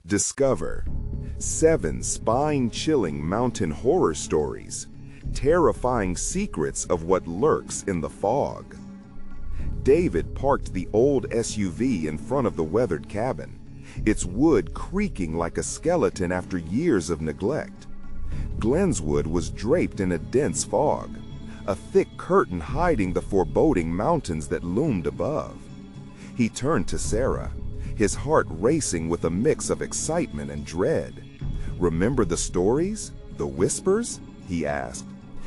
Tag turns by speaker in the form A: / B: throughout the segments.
A: Discover 7 spine-chilling mountain horror stories, terrifying secrets of what lurks in the fog. David parked the old SUV in front of the weathered cabin, its wood creaking like a skeleton after years of neglect. Glenswood was draped in a dense fog, a thick curtain hiding the foreboding mountains that loomed above. He turned to Sarah, his heart racing with a mix of excitement and dread. "Remember the stories? The whispers?" he asked,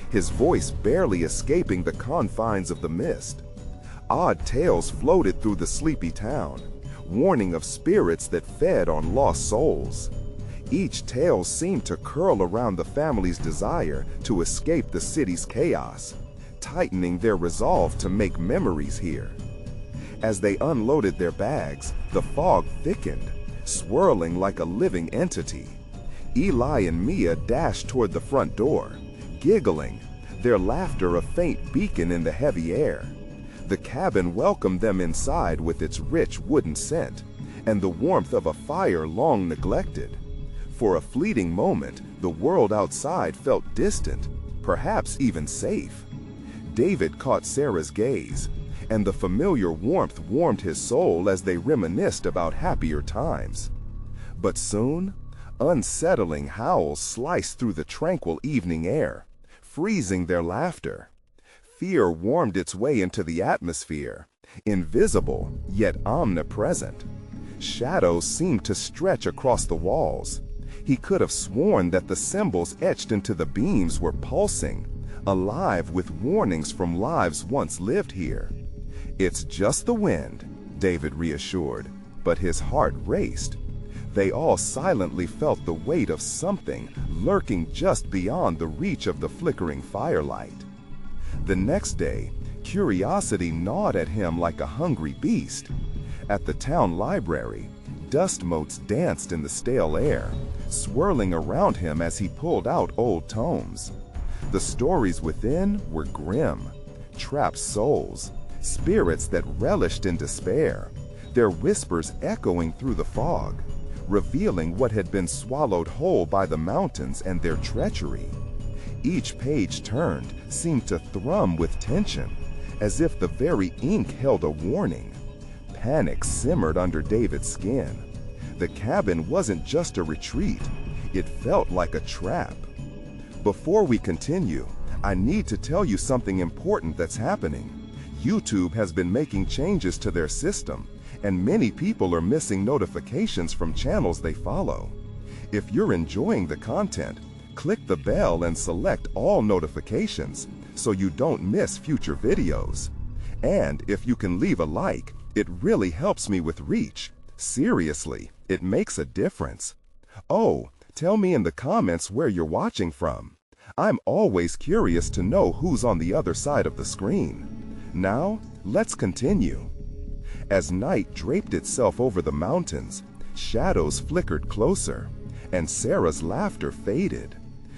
A: his voice barely escaping the confines of the mist. Odd tales floated through the sleepy town, warning of spirits that fed on lost souls. Each tale seemed to curl around the family's desire to escape the city's chaos, tightening their resolve to make memories here. As they unloaded their bags, the fog thickened, swirling like a living entity. Eli and Mia dashed toward the front door, giggling, their laughter a faint beacon in the heavy air. The cabin welcomed them inside with its rich wooden scent and the warmth of a fire long neglected. For a fleeting moment, the world outside felt distant, perhaps even safe. David caught Sarah's gaze, and the familiar warmth warmed his soul as they reminisced about happier times. But soon, unsettling howls sliced through the tranquil evening air, freezing their laughter. Fear warmed its way into the atmosphere, invisible yet omnipresent. Shadows seemed to stretch across the walls. He could have sworn that the symbols etched into the beams were pulsing, alive with warnings from lives once lived here. "It's just the wind," David reassured, but his heart raced. They all silently felt the weight of something lurking just beyond the reach of the flickering firelight. The next day, curiosity gnawed at him like a hungry beast. At the town library, dust motes danced in the stale air, swirling around him as he pulled out old tomes. The stories within were grim, trapped souls, spirits that relished in despair, their whispers echoing through the fog, revealing what had been swallowed whole by the mountains and their treachery. Each page turned seemed to thrum with tension, as if the very ink held a warning. Panic simmered under David's skin. The cabin wasn't just a retreat, it felt like a trap. Before we continue, I need to tell you something important that's happening. YouTube has been making changes to their system, and many people are missing notifications from channels they follow. If you're enjoying the content, click the bell and select all notifications so you don't miss future videos. And if you can leave a like, it really helps me with reach. Seriously, it makes a difference. Oh, tell me in the comments where you're watching from. I'm always curious to know who's on the other side of the screen. Now, let's continue. As night draped itself over the mountains, shadows flickered closer, and Sarah's laughter faded.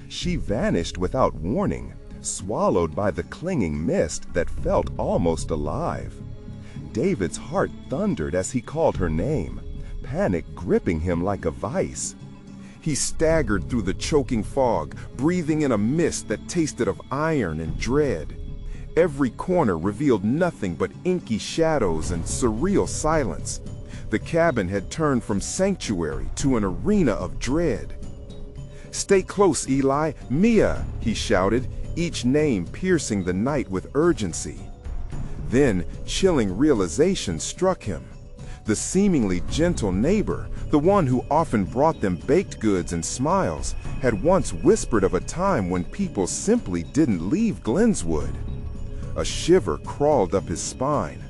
A: She vanished without warning, swallowed by the clinging mist that felt almost alive. David's heart thundered as he called her name, panic gripping him like a vice. He staggered through the choking fog, breathing in a mist that tasted of iron and dread. Every corner revealed nothing but inky shadows and surreal silence. The cabin had turned from sanctuary to an arena of dread. "Stay close, Eli! Mia!" he shouted, each name piercing the night with urgency. Then, chilling realization struck him. The seemingly gentle neighbor, the one who often brought them baked goods and smiles, had once whispered of a time when people simply didn't leave Glenswood. A shiver crawled up his spine.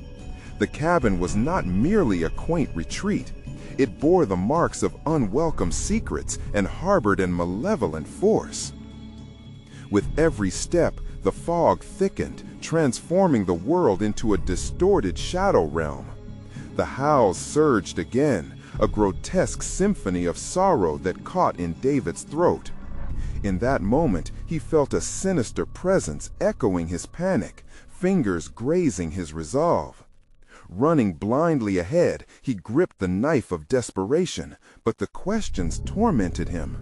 A: The cabin was not merely a quaint retreat. It bore the marks of unwelcome secrets and harbored a malevolent force. With every step, the fog thickened, transforming the world into a distorted shadow realm. The howls surged again, a grotesque symphony of sorrow that caught in David's throat. In that moment, he felt a sinister presence echoing his panic, fingers grazing his resolve. Running blindly ahead, he gripped the knife of desperation, but the questions tormented him.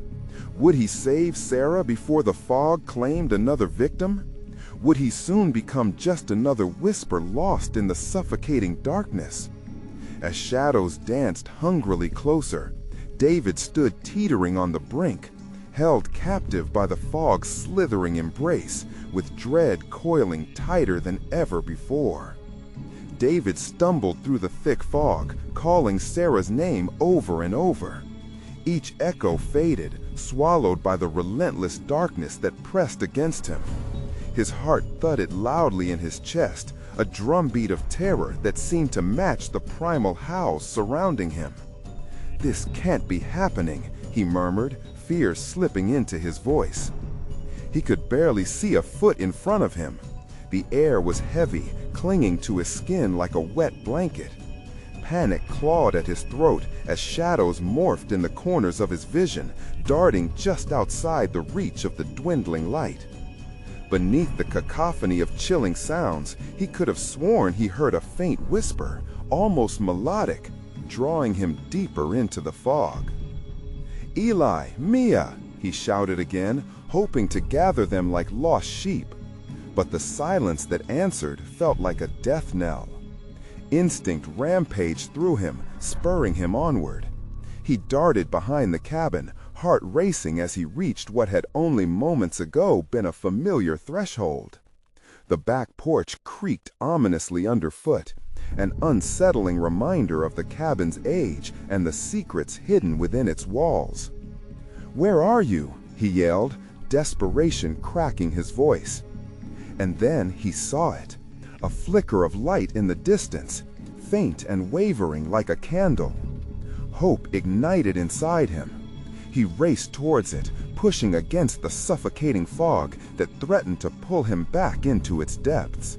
A: Would he save Sarah before the fog claimed another victim? Would he soon become just another whisper lost in the suffocating darkness? As shadows danced hungrily closer, David stood teetering on the brink, held captive by the fog's slithering embrace, with dread coiling tighter than ever before. David stumbled through the thick fog, calling Sarah's name over and over. Each echo faded, swallowed by the relentless darkness that pressed against him. His heart thudded loudly in his chest, a drumbeat of terror that seemed to match the primal howls surrounding him. "This can't be happening," he murmured, fear slipping into his voice. He could barely see a foot in front of him. The air was heavy, clinging to his skin like a wet blanket. Panic clawed at his throat as shadows morphed in the corners of his vision, darting just outside the reach of the dwindling light. Beneath the cacophony of chilling sounds, he could have sworn he heard a faint whisper, almost melodic, drawing him deeper into the fog. "Eli, Mia!" he shouted again, hoping to gather them like lost sheep. But the silence that answered felt like a death knell. Instinct rampaged through him, spurring him onward. He darted behind the cabin, heart racing as he reached what had only moments ago been a familiar threshold. The back porch creaked ominously underfoot, an unsettling reminder of the cabin's age and the secrets hidden within its walls. "Where are you?" he yelled, desperation cracking his voice. And then he saw it, a flicker of light in the distance, faint and wavering like a candle. Hope ignited inside him. He raced towards it, pushing against the suffocating fog that threatened to pull him back into its depths.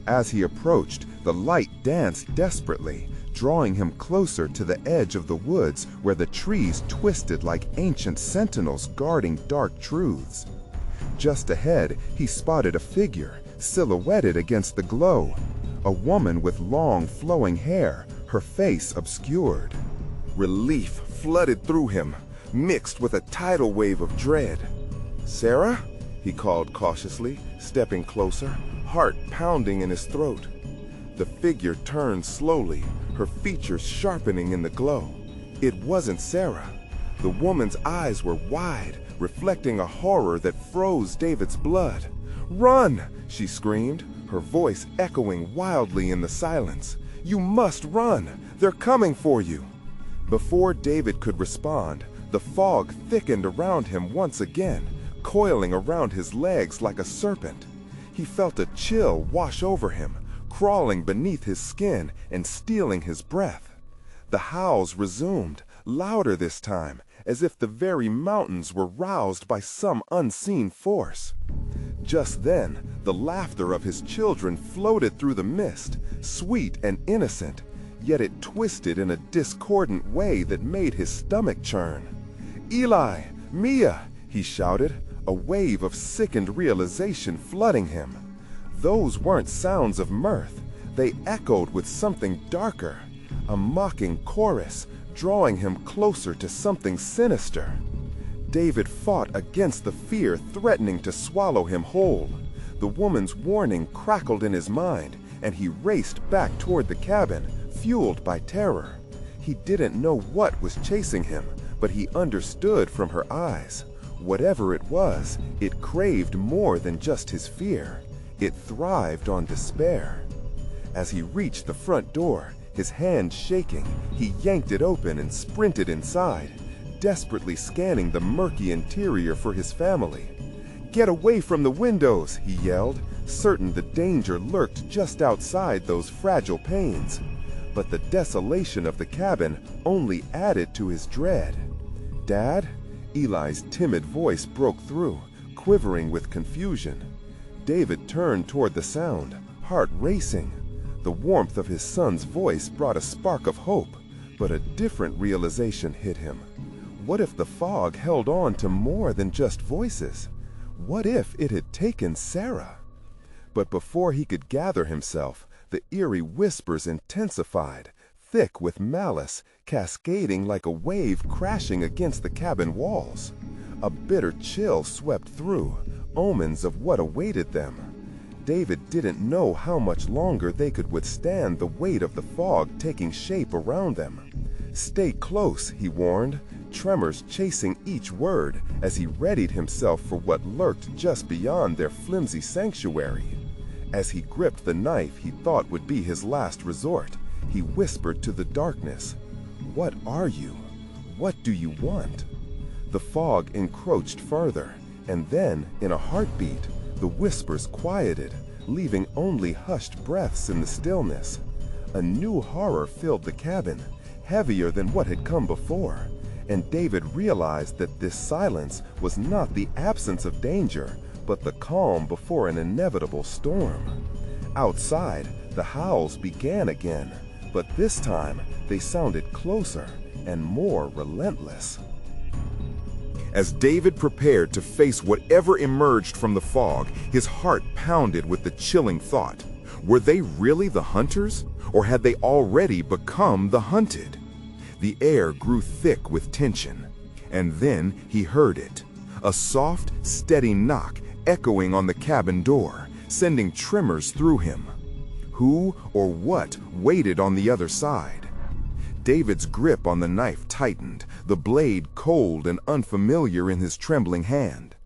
A: As he approached, the light danced desperately, drawing him closer to the edge of the woods where the trees twisted like ancient sentinels guarding dark truths. Just ahead, he spotted a figure, silhouetted against the glow. A woman with long, flowing hair, her face obscured. Relief flooded through him, mixed with a tidal wave of dread. "Sarah?" he called cautiously, stepping closer, heart pounding in his throat. The figure turned slowly, her features sharpening in the glow. It wasn't Sarah. The woman's eyes were wide, reflecting a horror that froze David's blood. "Run!" she screamed, her voice echoing wildly in the silence. "You must run! They're coming for you!" Before David could respond, the fog thickened around him once again, coiling around his legs like a serpent. He felt a chill wash over him, crawling beneath his skin and stealing his breath. The howls resumed, louder this time, as if the very mountains were roused by some unseen force. Just then, the laughter of his children floated through the mist, sweet and innocent, yet it twisted in a discordant way that made his stomach churn. "Eli! Mia!" he shouted, a wave of sickened realization flooding him. Those weren't sounds of mirth. They echoed with something darker, a mocking chorus, drawing him closer to something sinister. David fought against the fear threatening to swallow him whole. The woman's warning crackled in his mind, and he raced back toward the cabin, fueled by terror. He didn't know what was chasing him, but he understood from her eyes. Whatever it was, it craved more than just his fear. It thrived on despair. As he reached the front door, his hand shaking, he yanked it open and sprinted inside, desperately scanning the murky interior for his family. "Get away from the windows!" he yelled, certain the danger lurked just outside those fragile panes. But the desolation of the cabin only added to his dread. "Dad?" Eli's timid voice broke through, quivering with confusion. David turned toward the sound, heart racing. The warmth of his son's voice brought a spark of hope, but a different realization hit him. What if the fog held on to more than just voices? What if it had taken Sarah? But before he could gather himself, The eerie whispers intensified, thick with malice, cascading like a wave crashing against the cabin walls. A bitter chill swept through, omens of what awaited them. David didn't know how much longer they could withstand the weight of the fog taking shape around them. "Stay close," he warned, tremors chasing each word as he readied himself for what lurked just beyond their flimsy sanctuary. As he gripped the knife he thought would be his last resort, he whispered to the darkness, "What are you? What do you want?" The fog encroached further, and then, in a heartbeat, the whispers quieted, leaving only hushed breaths in the stillness. A new horror filled the cabin, heavier than what had come before, and David realized that this silence was not the absence of danger, but the calm before an inevitable storm. Outside, the howls began again, but this time they sounded closer and more relentless. As David prepared to face whatever emerged from the fog, his heart pounded with the chilling thought. Were they really the hunters, or had they already become the hunted? The air grew thick with tension, and then he heard it. A soft, steady knock echoing on the cabin door, sending tremors through him. Who or what waited on the other side? David's grip on the knife tightened, the blade cold and unfamiliar in his trembling hand.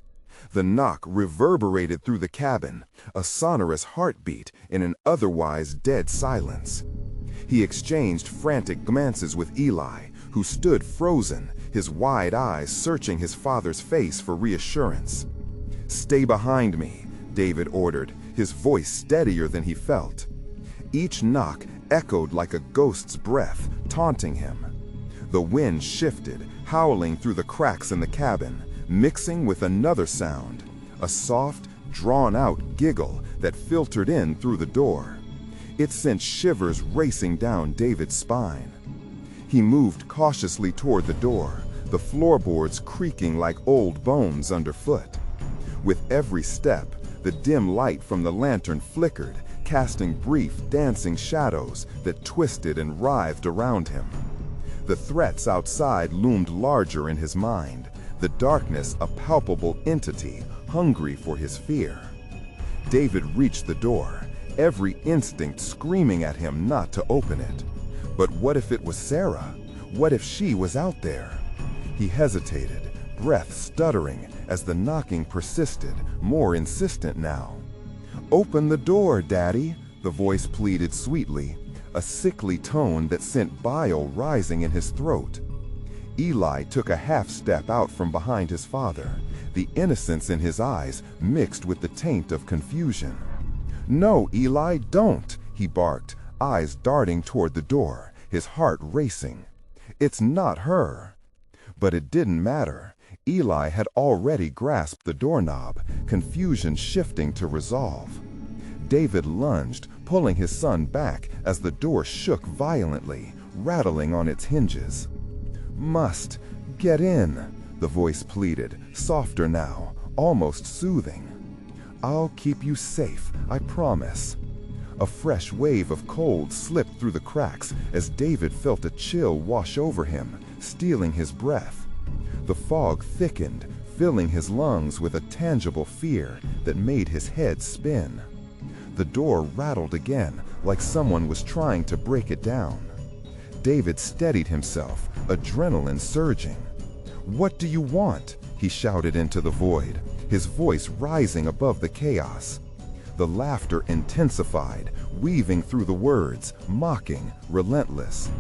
A: The knock reverberated through the cabin, a sonorous heartbeat in an otherwise dead silence. He exchanged frantic glances with Eli, who stood frozen, his wide eyes searching his father's face for reassurance. "Stay behind me," David ordered, his voice steadier than he felt. Each knock echoed like a ghost's breath, taunting him. The wind shifted, howling through the cracks in the cabin, mixing with another sound, a soft, drawn-out giggle that filtered in through the door. It sent shivers racing down David's spine. He moved cautiously toward the door, the floorboards creaking like old bones underfoot. With every step, the dim light from the lantern flickered, casting brief, dancing shadows that twisted and writhed around him. The threats outside loomed larger in his mind, the darkness a palpable entity, hungry for his fear. David reached the door, every instinct screaming at him not to open it. But what if it was Sarah? What if she was out there? He hesitated, breath stuttering as the knocking persisted, more insistent now. "Open the door, Daddy," the voice pleaded sweetly, a sickly tone that sent bile rising in his throat. Eli took a half step out from behind his father, the innocence in his eyes mixed with the taint of confusion. "No, Eli, don't," he barked, eyes darting toward the door, his heart racing. "It's not her." But it didn't matter. Eli had already grasped the doorknob, confusion shifting to resolve. David lunged, pulling his son back as the door shook violently, rattling on its hinges. "Must get in," the voice pleaded, softer now, almost soothing. "I'll keep you safe, I promise." A fresh wave of cold slipped through the cracks as David felt a chill wash over him, stealing his breath. The fog thickened, filling his lungs with a tangible fear that made his head spin. The door rattled again, like someone was trying to break it down. David steadied himself, adrenaline surging. "What do you want?" he shouted into the void, his voice rising above the chaos. The laughter intensified, weaving through the words, mocking, relentless.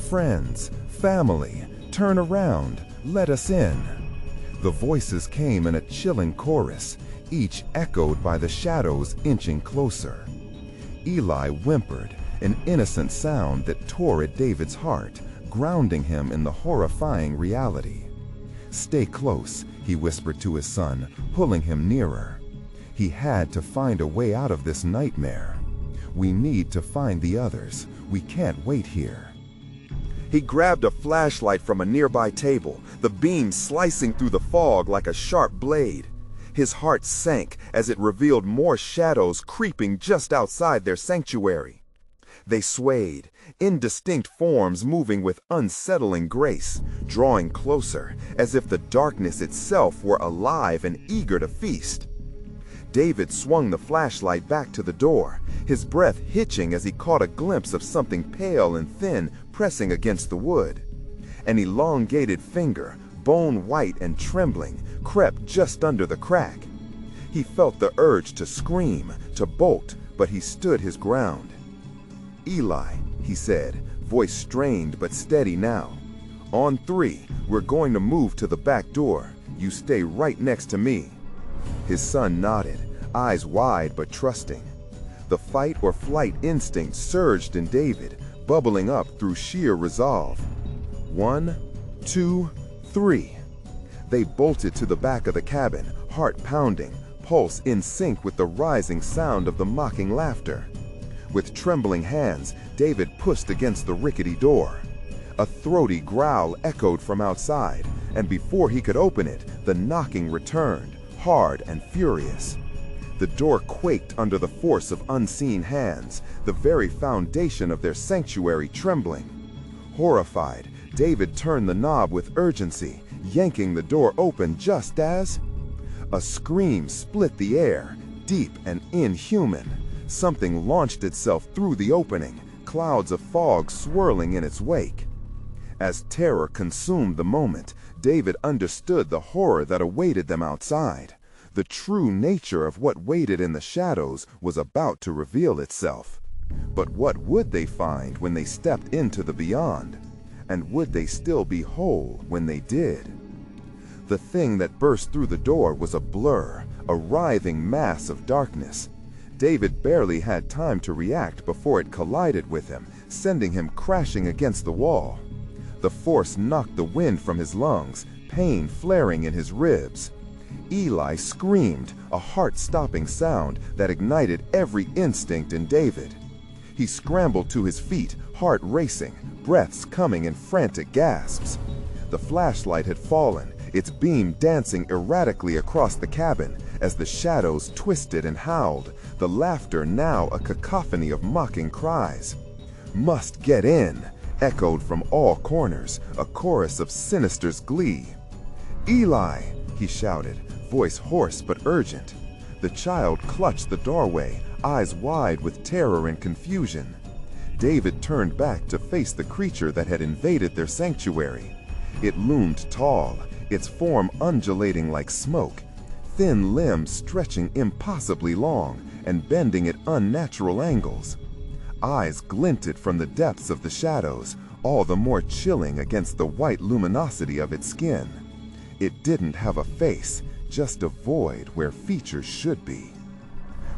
A: "Friends, family, turn around, let us in." The voices came in a chilling chorus, each echoed by the shadows inching closer. Eli whimpered, an innocent sound that tore at David's heart, grounding him in the horrifying reality. "Stay close," he whispered to his son, pulling him nearer. He had to find a way out of this nightmare. "We need to find the others. We can't wait here." He grabbed a flashlight from a nearby table, the beam slicing through the fog like a sharp blade. His heart sank as it revealed more shadows creeping just outside their sanctuary. They swayed, indistinct forms moving with unsettling grace, drawing closer, as if the darkness itself were alive and eager to feast. David swung the flashlight back to the door, his breath hitching as he caught a glimpse of something pale and thin pressing against the wood. An elongated finger, bone white and trembling, crept just under the crack. He felt the urge to scream, to bolt, but he stood his ground. "Eli," he said, voice strained but steady now. "On 3, we're going to move to the back door. You stay right next to me." His son nodded, eyes wide but trusting. The fight or flight instinct surged in David, bubbling up through sheer resolve. 1, 2, 3. They bolted to the back of the cabin, heart pounding, pulse in sync with the rising sound of the mocking laughter. With trembling hands, David pushed against the rickety door. A throaty growl echoed from outside, and before he could open it, the knocking returned, hard and furious. The door quaked under the force of unseen hands, the very foundation of their sanctuary trembling. Horrified, David turned the knob with urgency, yanking the door open just as a scream split the air, deep and inhuman. Something launched itself through the opening, clouds of fog swirling in its wake. As terror consumed the moment, David understood the horror that awaited them outside. The true nature of what waited in the shadows was about to reveal itself. But what would they find when they stepped into the beyond? And would they still be whole when they did? The thing that burst through the door was a blur, a writhing mass of darkness. David barely had time to react before it collided with him, sending him crashing against the wall. The force knocked the wind from his lungs, pain flaring in his ribs. Eli screamed, a heart-stopping sound that ignited every instinct in David. He scrambled to his feet, heart racing, breaths coming in frantic gasps. The flashlight had fallen, its beam dancing erratically across the cabin as the shadows twisted and howled, the laughter now a cacophony of mocking cries. "Must get in," echoed from all corners, a chorus of sinister's glee. "Eli!" he shouted, voice hoarse but urgent. The child clutched the doorway, eyes wide with terror and confusion. David turned back to face the creature that had invaded their sanctuary. It loomed tall, its form undulating like smoke, thin limbs stretching impossibly long and bending at unnatural angles. Eyes glinted from the depths of the shadows, all the more chilling against the white luminosity of its skin. It didn't have a face, just a void where features should be.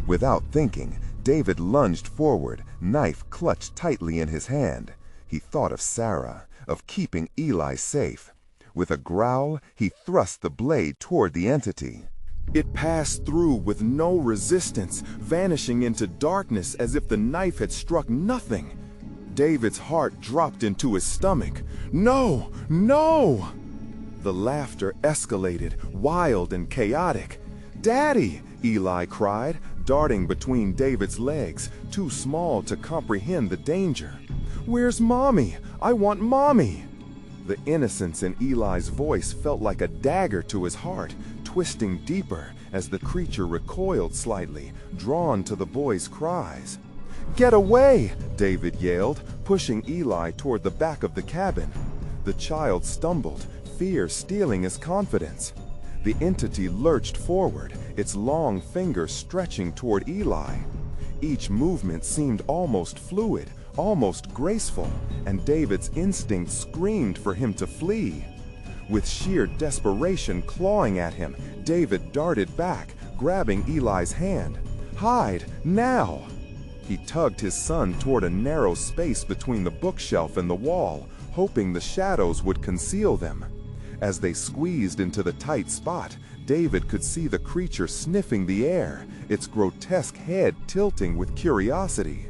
A: Without thinking, David lunged forward, knife clutched tightly in his hand. He thought of Sarah, of keeping Eli safe. With a growl, he thrust the blade toward the entity. It passed through with no resistance, vanishing into darkness as if the knife had struck nothing. David's heart dropped into his stomach. "No! No!" The laughter escalated, wild and chaotic. "Daddy!" Eli cried, darting between David's legs, too small to comprehend the danger. "Where's Mommy? I want Mommy!" The innocence in Eli's voice felt like a dagger to his heart, twisting deeper as the creature recoiled slightly, drawn to the boy's cries. "Get away!" David yelled, pushing Eli toward the back of the cabin. The child stumbled, fear stealing his confidence. The entity lurched forward, its long fingers stretching toward Eli. Each movement seemed almost fluid, almost graceful, and David's instinct screamed for him to flee. With sheer desperation clawing at him, David darted back, grabbing Eli's hand. "Hide, now!" He tugged his son toward a narrow space between the bookshelf and the wall, hoping the shadows would conceal them. As they squeezed into the tight spot, David could see the creature sniffing the air, its grotesque head tilting with curiosity.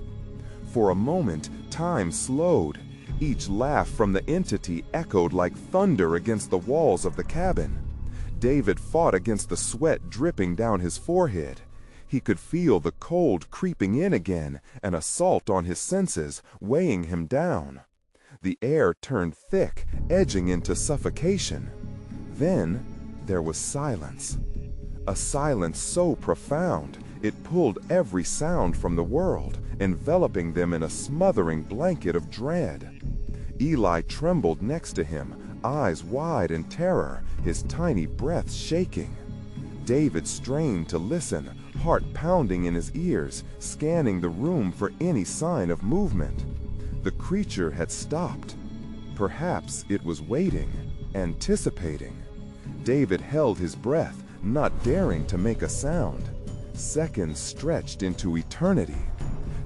A: For a moment, time slowed. Each laugh from the entity echoed like thunder against the walls of the cabin. David fought against the sweat dripping down his forehead. He could feel the cold creeping in again, an assault on his senses, weighing him down. The air turned thick, edging into suffocation. Then there was silence. A silence so profound, it pulled every sound from the world, enveloping them in a smothering blanket of dread. Eli trembled next to him, eyes wide in terror, his tiny breath shaking. David strained to listen, heart pounding in his ears, scanning the room for any sign of movement. The creature had stopped. Perhaps it was waiting, anticipating. David held his breath, not daring to make a sound. Seconds stretched into eternity.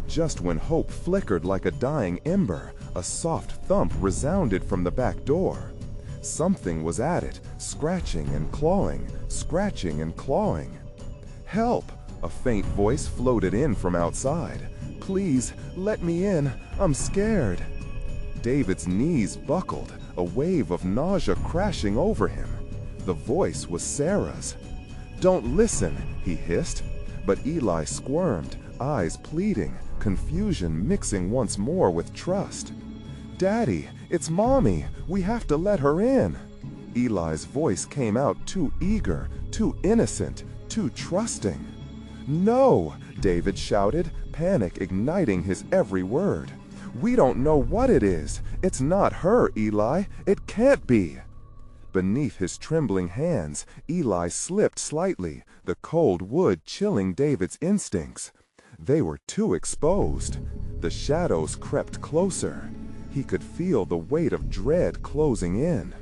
A: Just when hope flickered like a dying ember, a soft thump resounded from the back door. Something was at it, scratching and clawing, scratching and clawing. "Help!" A faint voice floated in from outside. "Please, let me in. I'm scared." David's knees buckled, a wave of nausea crashing over him. The voice was Sarah's. "Don't listen," he hissed. But Eli squirmed, eyes pleading, confusion mixing once more with trust. "Daddy, it's Mommy. We have to let her in." Eli's voice came out too eager, too innocent, too trusting. "No!" David shouted, panic igniting his every word. "We don't know what it is. It's not her, Eli. It can't be." Beneath his trembling hands, Eli slipped slightly, the cold wood chilling David's instincts. They were too exposed. The shadows crept closer. He could feel the weight of dread closing in.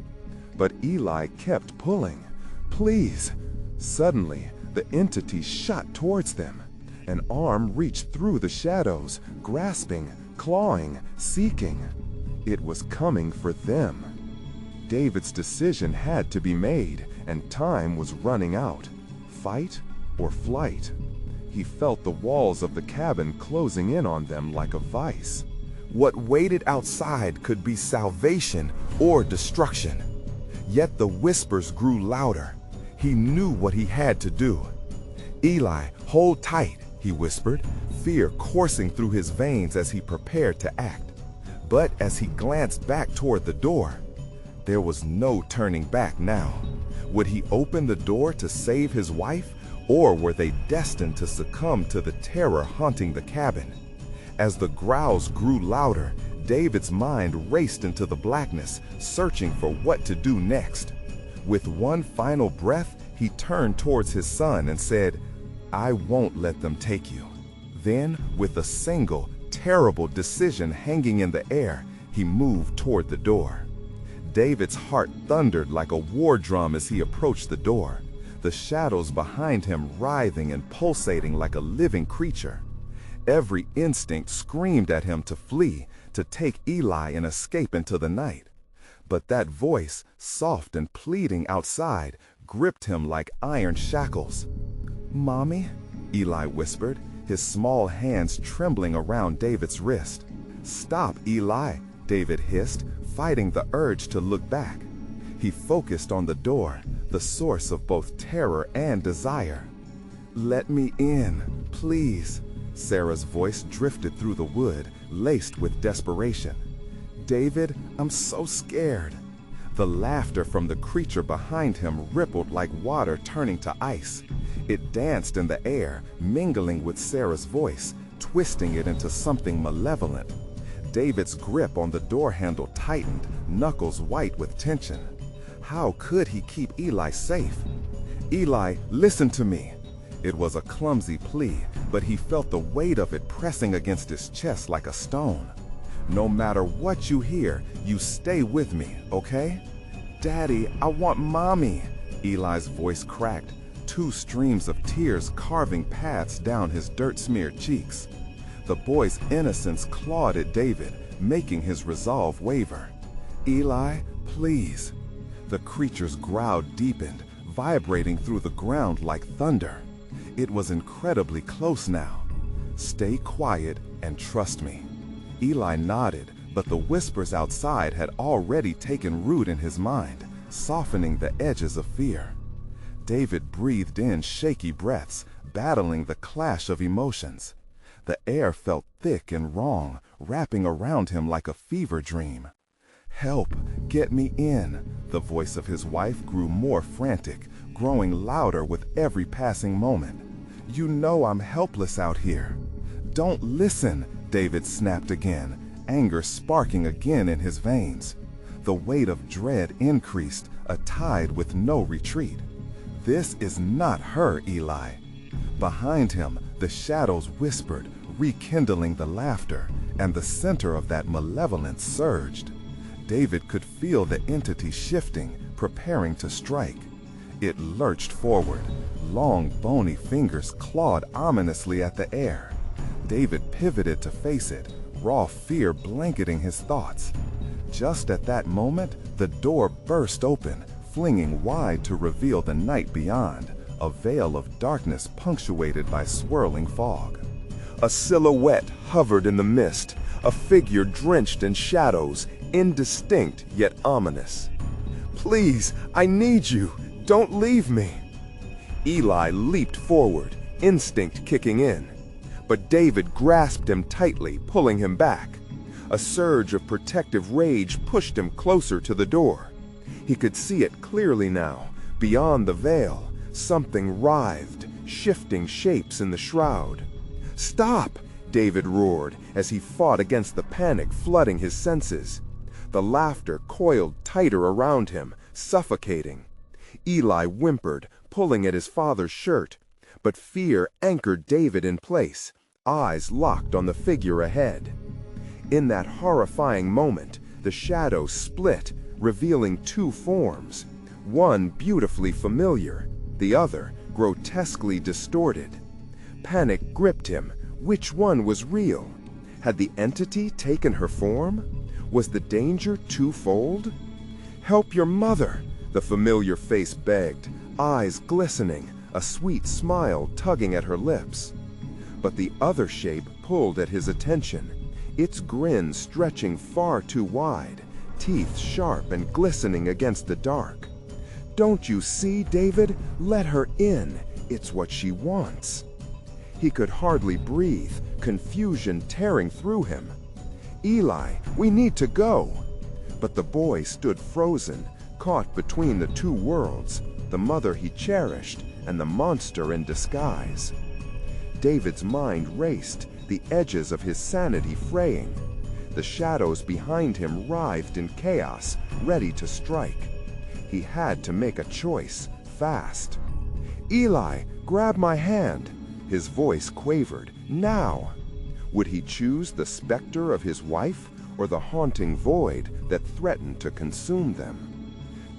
A: But Eli kept pulling. "Please!" Suddenly, the entity shot towards them. An arm reached through the shadows, grasping, clawing, seeking. It was coming for them. David's decision had to be made, and time was running out. Fight or flight? He felt the walls of the cabin closing in on them like a vice. What waited outside could be salvation or destruction. Yet the whispers grew louder. He knew what he had to do. "Eli, hold tight," he whispered, fear coursing through his veins as he prepared to act. But as he glanced back toward the door, there was no turning back now. Would he open the door to save his wife, or were they destined to succumb to the terror haunting the cabin? As the growls grew louder, David's mind raced into the blackness, searching for what to do next. With one final breath, he turned towards his son and said, "I won't let them take you." Then, with a single, terrible decision hanging in the air, he moved toward the door. David's heart thundered like a war drum as he approached the door, the shadows behind him writhing and pulsating like a living creature. Every instinct screamed at him to flee, to take Eli and escape into the night. But that voice, soft and pleading outside, gripped him like iron shackles. "Mommy?" Eli whispered, his small hands trembling around David's wrist. "Stop, Eli," David hissed, fighting the urge to look back. He focused on the door, the source of both terror and desire. "Let me in, please." Sarah's voice drifted through the wood, laced with desperation. "David, I'm so scared." The laughter from the creature behind him rippled like water turning to ice. It danced in the air, mingling with Sarah's voice, twisting it into something malevolent. David's grip on the door handle tightened, knuckles white with tension. How could he keep Eli safe? "Eli, listen to me." It was a clumsy plea, but he felt the weight of it pressing against his chest like a stone. "No matter what you hear, you stay with me, okay?" "Daddy, I want Mommy." Eli's voice cracked, two streams of tears carving paths down his dirt-smeared cheeks. The boy's innocence clawed at David, making his resolve waver. "Eli, please." The creature's growl deepened, vibrating through the ground like thunder. It was incredibly close now. "Stay quiet and trust me." Eli nodded, but the whispers outside had already taken root in his mind, softening the edges of fear.
B: David breathed in shaky breaths, battling the clash of emotions. The air felt thick and wrong, wrapping around him like a fever dream. "Help! Get me in!" The voice of his wife grew more frantic, growing louder with every passing moment. "You know I'm helpless out here." "Don't listen!" David snapped again, anger sparking again in his veins. The weight of dread increased, a tide with no retreat. "This is not her, Eli." Behind him, the shadows whispered, rekindling the laughter, and the center of that malevolence surged. David could feel the entity shifting, preparing to strike. It lurched forward. Long, bony fingers clawed ominously at the air. David pivoted to face it, raw fear blanketing his thoughts. Just at that moment, the door burst open, flinging wide to reveal the night beyond, a veil of darkness punctuated by swirling fog.
A: A silhouette hovered in the mist, a figure drenched in shadows, indistinct yet ominous. "Please, I need you! Don't leave me!" Eli leaped forward, instinct kicking in. But David grasped him tightly, pulling him back. A surge of protective rage pushed him closer to the door. He could see it clearly now. Beyond the veil, something writhed, shifting shapes in the shroud. "Stop!" David roared as he fought against the panic flooding his senses. The laughter coiled tighter around him, suffocating. Eli whimpered, pulling at his father's shirt, but fear anchored David in place, eyes locked on the figure ahead. In that horrifying moment, the shadow split, revealing two forms, one beautifully familiar, the other grotesquely distorted. Panic gripped him. Which one was real? Had the entity taken her form? Was the danger twofold? "Help your mother!" the familiar face begged, eyes glistening, a sweet smile tugging at her lips. But the other shape pulled at his attention, its grin stretching far too wide, teeth sharp and glistening against the dark. "Don't you see, David? Let her in. It's what she wants." He could hardly breathe, confusion tearing through him. "Eli, we need to go." But the boy stood frozen, caught between the two worlds, the mother he cherished and the monster in disguise. David's mind raced, the edges of his sanity fraying. The shadows behind him writhed in chaos, ready to strike. He had to make a choice, fast. "Eli, grab my hand." His voice quavered. "Now!" Would he choose the specter of his wife or the haunting void that threatened to consume them?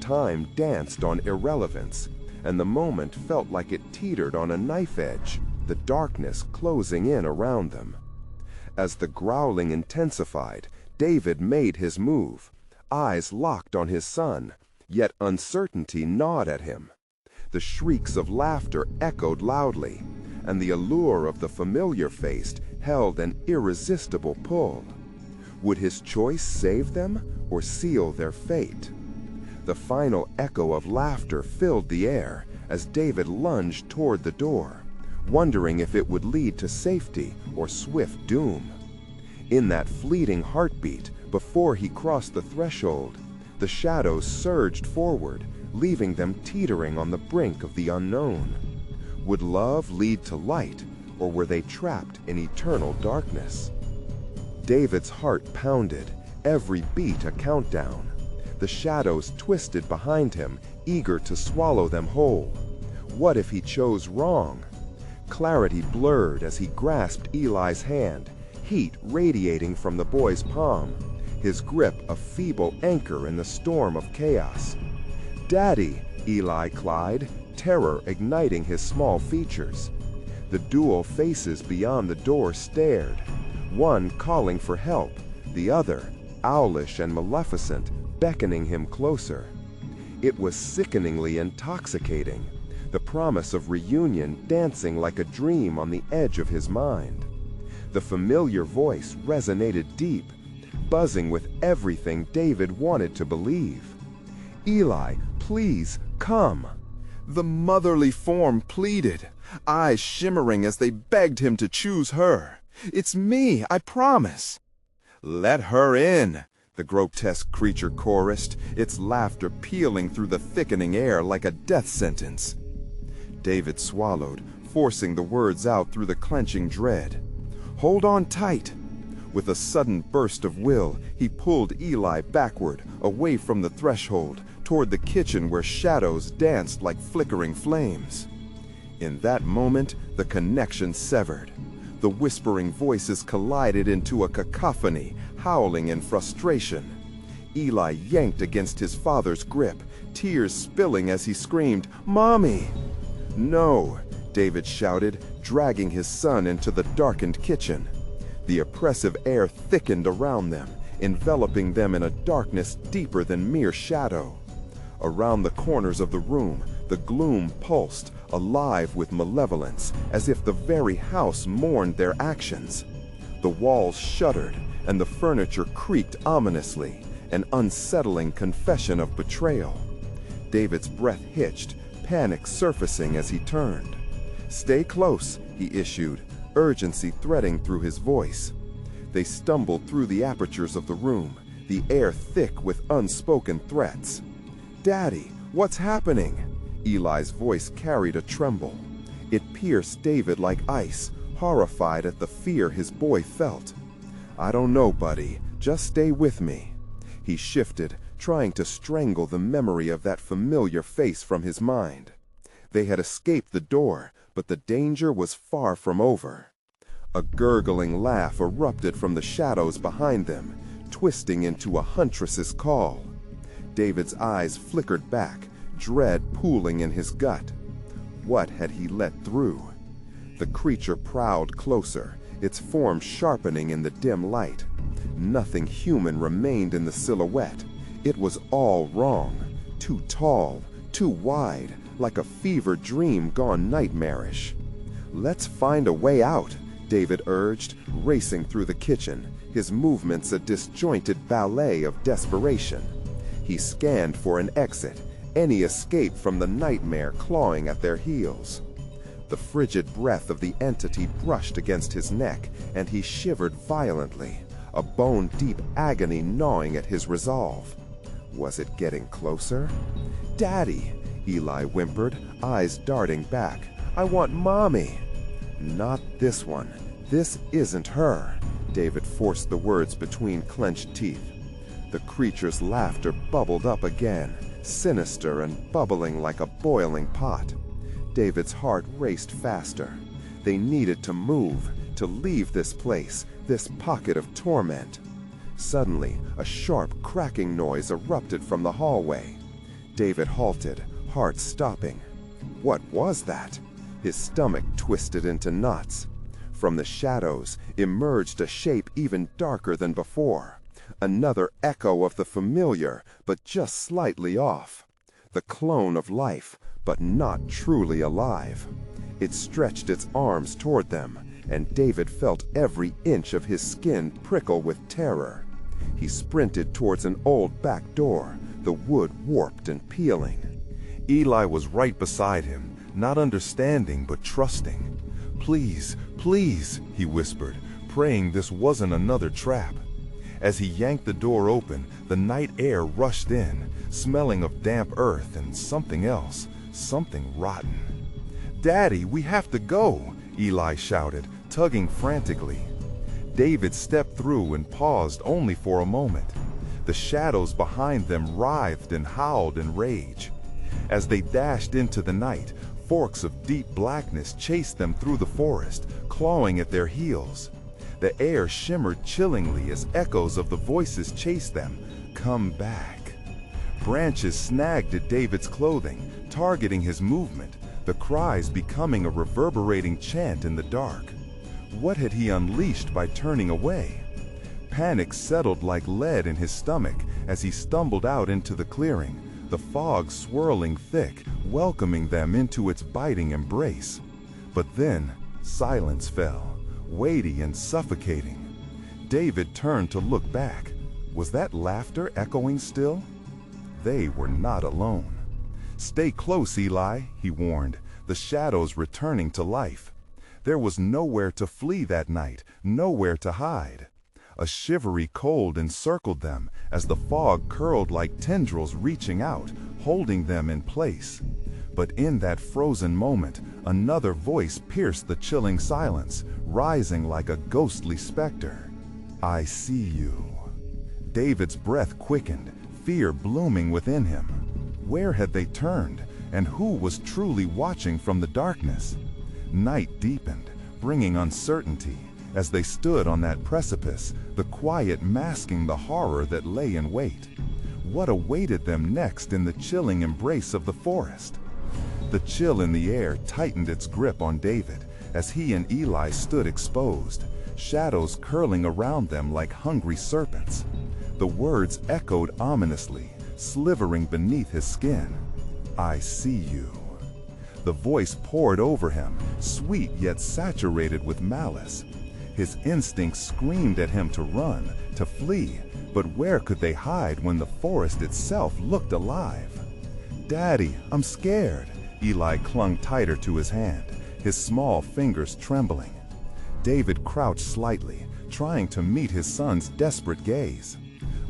A: Time danced on irrelevance, and the moment felt like it teetered on a knife edge, the darkness closing in around them. As the growling intensified, David made his move, eyes locked on his son, yet uncertainty gnawed at him. The shrieks of laughter echoed loudly, and the allure of the familiar face held an irresistible pull. Would his choice save them or seal their fate? The final echo of laughter filled the air as David lunged toward the door, wondering if it would lead to safety or swift doom. In that fleeting heartbeat, before he crossed the threshold, the shadows surged forward, leaving them teetering on the brink of the unknown. Would love lead to light, or were they trapped in eternal darkness? David's heart pounded, every beat a countdown. The shadows twisted behind him, eager to swallow them whole. What if he chose wrong? Clarity blurred as he grasped Eli's hand, heat radiating from the boy's palm, his grip a feeble anchor in the storm of chaos. "Daddy!" Eli cried, terror igniting his small features. The dual faces beyond the door stared, one calling for help, the other, owlish and maleficent, beckoning him closer. It was sickeningly intoxicating, the promise of reunion dancing like a dream on the edge of his mind. The familiar voice resonated deep, buzzing with everything David wanted to believe. "Eli, please, come!"
B: The motherly form pleaded, eyes shimmering as they begged him to choose her. "It's me, I promise." "Let her in," the grotesque creature chorused, its laughter pealing through the thickening air like a death sentence. David swallowed, forcing the words out through the clenching dread. "Hold on tight." With a sudden burst of will, he pulled Eli backward, away from the threshold, toward the kitchen where shadows danced like flickering flames. In that moment, the connection severed. The whispering voices collided into a cacophony, howling in frustration. Eli yanked against his father's grip, tears spilling as he screamed, "Mommy!" "No," David shouted, dragging his son into the darkened kitchen. The oppressive air thickened around them, enveloping them in a darkness deeper than mere shadow. Around the corners of the room, the gloom pulsed, alive with malevolence, as if the very house mourned their actions. The walls shuddered, and the furniture creaked ominously, an unsettling confession of betrayal. David's breath hitched, panic surfacing as he turned. "Stay close," he issued, urgency threading through his voice. They stumbled through the apertures of the room, the air thick with unspoken threats. "Daddy, what's happening?" Eli's voice carried a tremble. It pierced David like ice, horrified at the fear his boy felt. "I don't know, buddy. Just stay with me." He shifted, trying to strangle the memory of that familiar face from his mind. They had escaped the door, but the danger was far from over. A gurgling laugh erupted from the shadows behind them, twisting into a huntress's call. David's eyes flickered back, dread pooling in his gut. What had he let through? The creature prowled closer, its form sharpening in the dim light. Nothing human remained in the silhouette. It was all wrong, too tall, too wide, like a fever dream gone nightmarish. "Let's find a way out," David urged, racing through the kitchen, his movements a disjointed ballet of desperation. He scanned for an exit, any escape from the nightmare clawing at their heels. The frigid breath of the entity brushed against his neck, and he shivered violently, a bone-deep agony gnawing at his resolve. Was it getting closer? "Daddy," Eli whimpered, eyes darting back. "I want Mommy." "Not this one. This isn't her." David forced the words between clenched teeth. The creature's laughter bubbled up again, sinister and bubbling like a boiling pot. David's heart raced faster. They needed to move, to leave this place, this pocket of torment. Suddenly, a sharp cracking noise erupted from the hallway. David halted, heart stopping. What was that? His stomach twisted into knots. From the shadows emerged a shape even darker than before. Another echo of the familiar, but just slightly off. The clone of life, but not truly alive. It stretched its arms toward them, and David felt every inch of his skin prickle with terror. He sprinted towards an old back door, the wood warped and peeling. Eli was right beside him, not understanding but trusting. "Please, please," he whispered, praying this wasn't another trap. As he yanked the door open, the night air rushed in, smelling of damp earth and something else, something rotten. "Daddy, we have to go," Eli shouted, tugging frantically. David stepped through and paused only for a moment. The shadows behind them writhed and howled in rage. As they dashed into the night, forks of deep blackness chased them through the forest, clawing at their heels. The air shimmered chillingly as echoes of the voices chased them. "Come back." Branches snagged at David's clothing, targeting his movement, the cries becoming a reverberating chant in the dark. What had he unleashed by turning away? Panic settled like lead in his stomach as he stumbled out into the clearing, the fog swirling thick, welcoming them into its biting embrace. But then, silence fell, weighty and suffocating. David turned to look back. Was that laughter echoing still? They were not alone. "Stay close, Eli," he warned, the shadows returning to life. There was nowhere to flee that night, nowhere to hide. A shivery cold encircled them as the fog curled like tendrils reaching out, holding them in place. But in that frozen moment, another voice pierced the chilling silence, rising like a ghostly specter. "I see you." David's breath quickened, fear blooming within him. Where had they turned, and who was truly watching from the darkness? Night deepened, bringing uncertainty. As they stood on that precipice, the quiet masking the horror that lay in wait. What awaited them next in the chilling embrace of the forest? The chill in the air tightened its grip on David as he and Eli stood exposed, shadows curling around them like hungry serpents. The words echoed ominously, slivering beneath his skin. "I see you." The voice poured over him, sweet yet saturated with malice. His instincts screamed at him to run, to flee, but where could they hide when the forest itself looked alive? "Daddy, I'm scared." Eli clung tighter to his hand, his small fingers trembling. David crouched slightly, trying to meet his son's desperate gaze.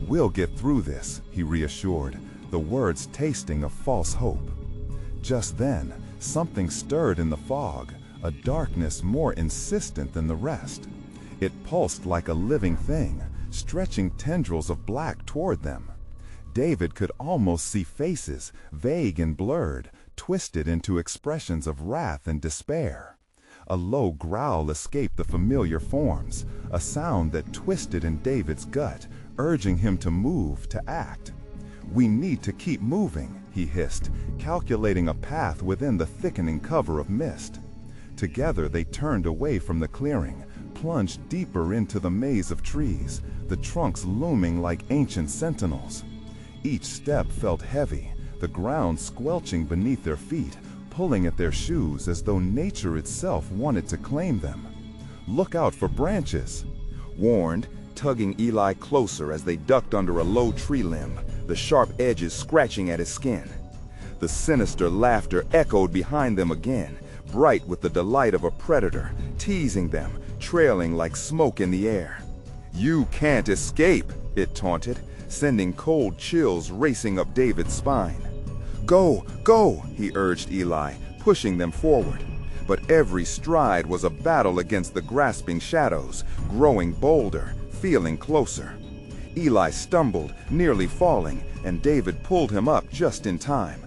B: "We'll get through this," he reassured, the words tasting of false hope. Just then, something stirred in the fog, a darkness more insistent than the rest. It pulsed like a living thing, stretching tendrils of black toward them. David could almost see faces, vague and blurred, twisted into expressions of wrath and despair. A low growl escaped the familiar forms, a sound that twisted in David's gut, urging him to move, to act. "We need to keep moving," he hissed, calculating a path within the thickening cover of mist. Together they turned away from the clearing, plunged deeper into the maze of trees, the trunks looming like ancient sentinels. Each step felt heavy, the ground squelching beneath their feet, pulling at their shoes as though nature itself wanted to claim them. "Look out for branches,"
A: warned, tugging Eli closer as they ducked under a low tree limb, the sharp edges scratching at his skin. The sinister laughter echoed behind them again, bright with the delight of a predator, teasing them, trailing like smoke in the air. "You can't escape," it taunted, sending cold chills racing up David's spine. "Go, go," he urged Eli, pushing them forward. But every stride was a battle against the grasping shadows, growing bolder, feeling closer. Eli stumbled, nearly falling, and David pulled him up just in time.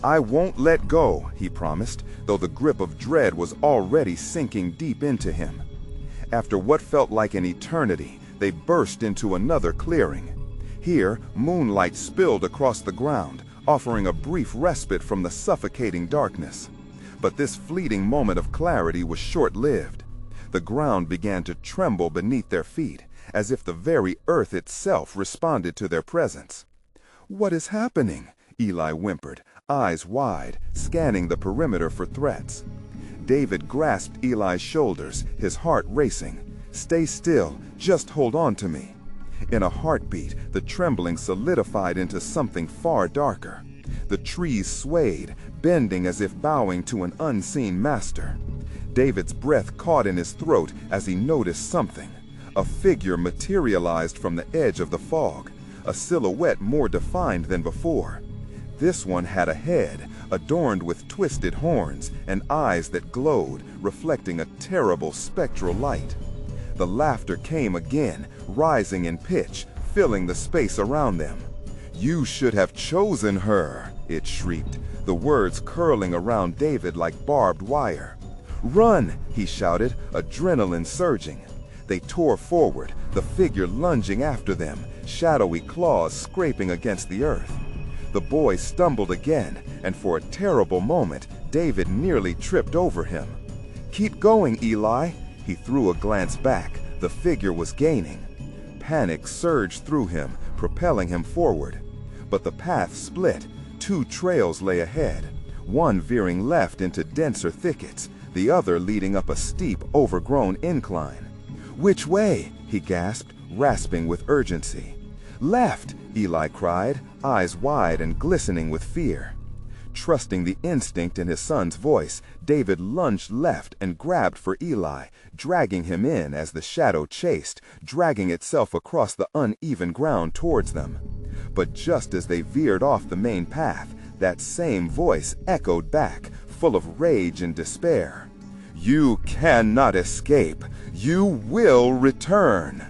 A: "I won't let go," he promised, though the grip of dread was already sinking deep into him. After what felt like an eternity, they burst into another clearing. Here, moonlight spilled across the ground, offering a brief respite from the suffocating darkness. But this fleeting moment of clarity was short-lived. The ground began to tremble beneath their feet, as if the very earth itself responded to their presence. "What is happening?" Eli whimpered, eyes wide, scanning the perimeter for threats. David grasped Eli's shoulders, his heart racing. "Stay still, just hold on to me." In a heartbeat, the trembling solidified into something far darker. The trees swayed, bending as if bowing to an unseen master. David's breath caught in his throat as he noticed something. A figure materialized from the edge of the fog, a silhouette more defined than before. This one had a head, adorned with twisted horns, and eyes that glowed, reflecting a terrible spectral light. The laughter came again, rising in pitch, filling the space around them. "You should have chosen her," it shrieked, the words curling around David like barbed wire. "Run!" he shouted, adrenaline surging. They tore forward, the figure lunging after them, shadowy claws scraping against the earth. The boy stumbled again, and for a terrible moment, David nearly tripped over him. "Keep going, Eli!" He threw a glance back. The figure was gaining. Panic surged through him, propelling him forward. But the path split. Two trails lay ahead, one veering left into denser thickets, the other leading up a steep, overgrown incline. "Which way?" he gasped, rasping with urgency. "Left!" Eli cried, eyes wide and glistening with fear.
B: Trusting the instinct in his son's voice, David lunged left and grabbed for Eli, dragging him in as the shadow chased, dragging itself across the uneven ground towards them. But just as they veered off the main path, that same voice echoed back, full of rage and despair. "You cannot escape. You will return."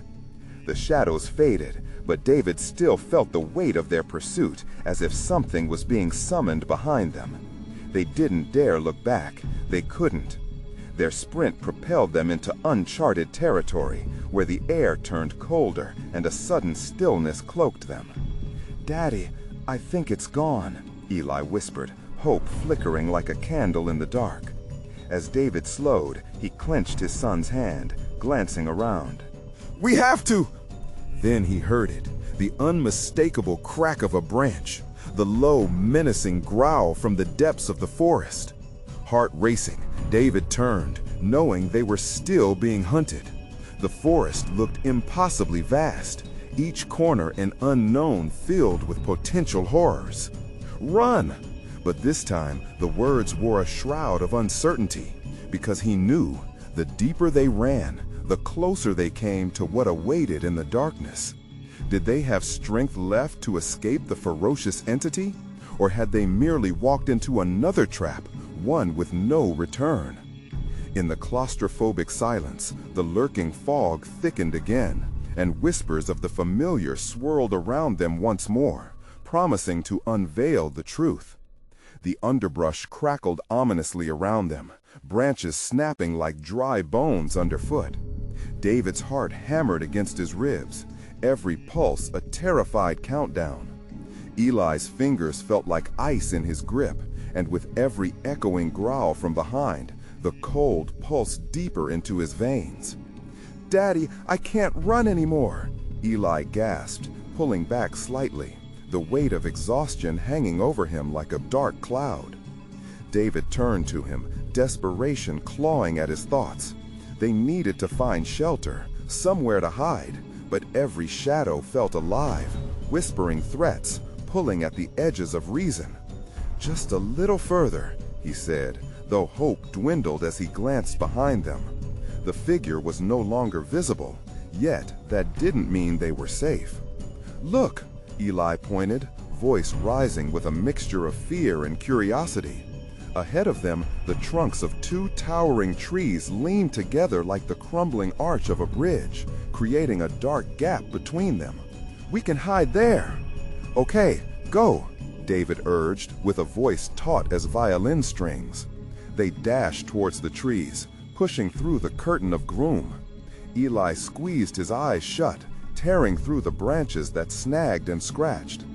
B: The shadows faded, but David still felt the weight of their pursuit, as if something was being summoned behind them. They didn't dare look back. They couldn't. Their sprint propelled them into uncharted territory, where the air turned colder and a sudden stillness cloaked them. "Daddy, I think it's gone," Eli whispered, hope flickering like a candle in the dark. As David slowed, he clenched his son's hand, glancing around.
A: "We have to!" Then he heard it, the unmistakable crack of a branch, the low, menacing growl from the depths of the forest. Heart racing, David turned, knowing they were still being hunted. The forest looked impossibly vast, each corner an unknown filled with potential horrors. "Run!" But this time, the words wore a shroud of uncertainty, because he knew the deeper they ran, the closer they came to what awaited in the darkness. Did they have strength left to escape the ferocious entity? Or had they merely walked into another trap, one with no return? In the claustrophobic silence, the lurking fog thickened again, and whispers of the familiar swirled around them once more, promising to unveil the truth. The underbrush crackled ominously around them, branches snapping like dry bones underfoot. David's heart hammered against his ribs, every pulse a terrified countdown. Eli's fingers felt like ice in his grip, and with every echoing growl from behind, the cold pulsed deeper into his veins. "Daddy, I can't run anymore," Eli gasped, pulling back slightly, the weight of exhaustion hanging over him like a dark cloud. David turned to him, desperation clawing at his thoughts. They needed to find shelter, somewhere to hide, but every shadow felt alive, whispering threats, pulling at the edges of reason. "Just a little further," he said, though hope dwindled as he glanced behind them. The figure was no longer visible, yet that didn't mean they were safe. "Look," Eli pointed, voice rising with a mixture of fear and curiosity. Ahead of them, the trunks of two towering trees leaned together like the crumbling arch of a bridge, creating a dark gap between them. "We can hide there." "Okay, go," David urged, with a voice taut as violin strings. They dashed towards the trees, pushing through the curtain of gloom. Eli squeezed his eyes shut, tearing through the branches that snagged and scratched.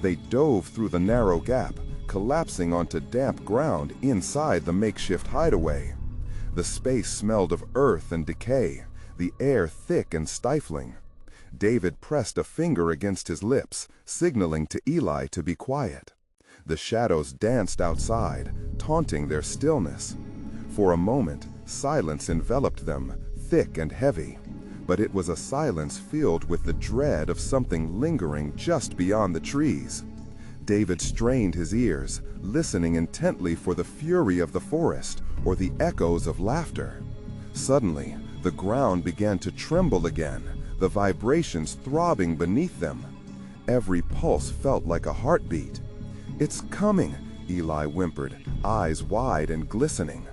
A: They dove through the narrow gap, collapsing onto damp ground inside the makeshift hideaway. The space smelled of earth and decay, the air thick and stifling. David pressed a finger against his lips, signaling to Eli to be quiet. The shadows danced outside, taunting their stillness. For a moment, silence enveloped them, thick and heavy. But it was a silence filled with the dread of something lingering just beyond the trees. David strained his ears, listening intently for the fury of the forest or the echoes of laughter. Suddenly, the ground began to tremble again, the vibrations throbbing beneath them. Every pulse felt like a heartbeat. "It's coming," Eli whimpered, eyes wide and glistening.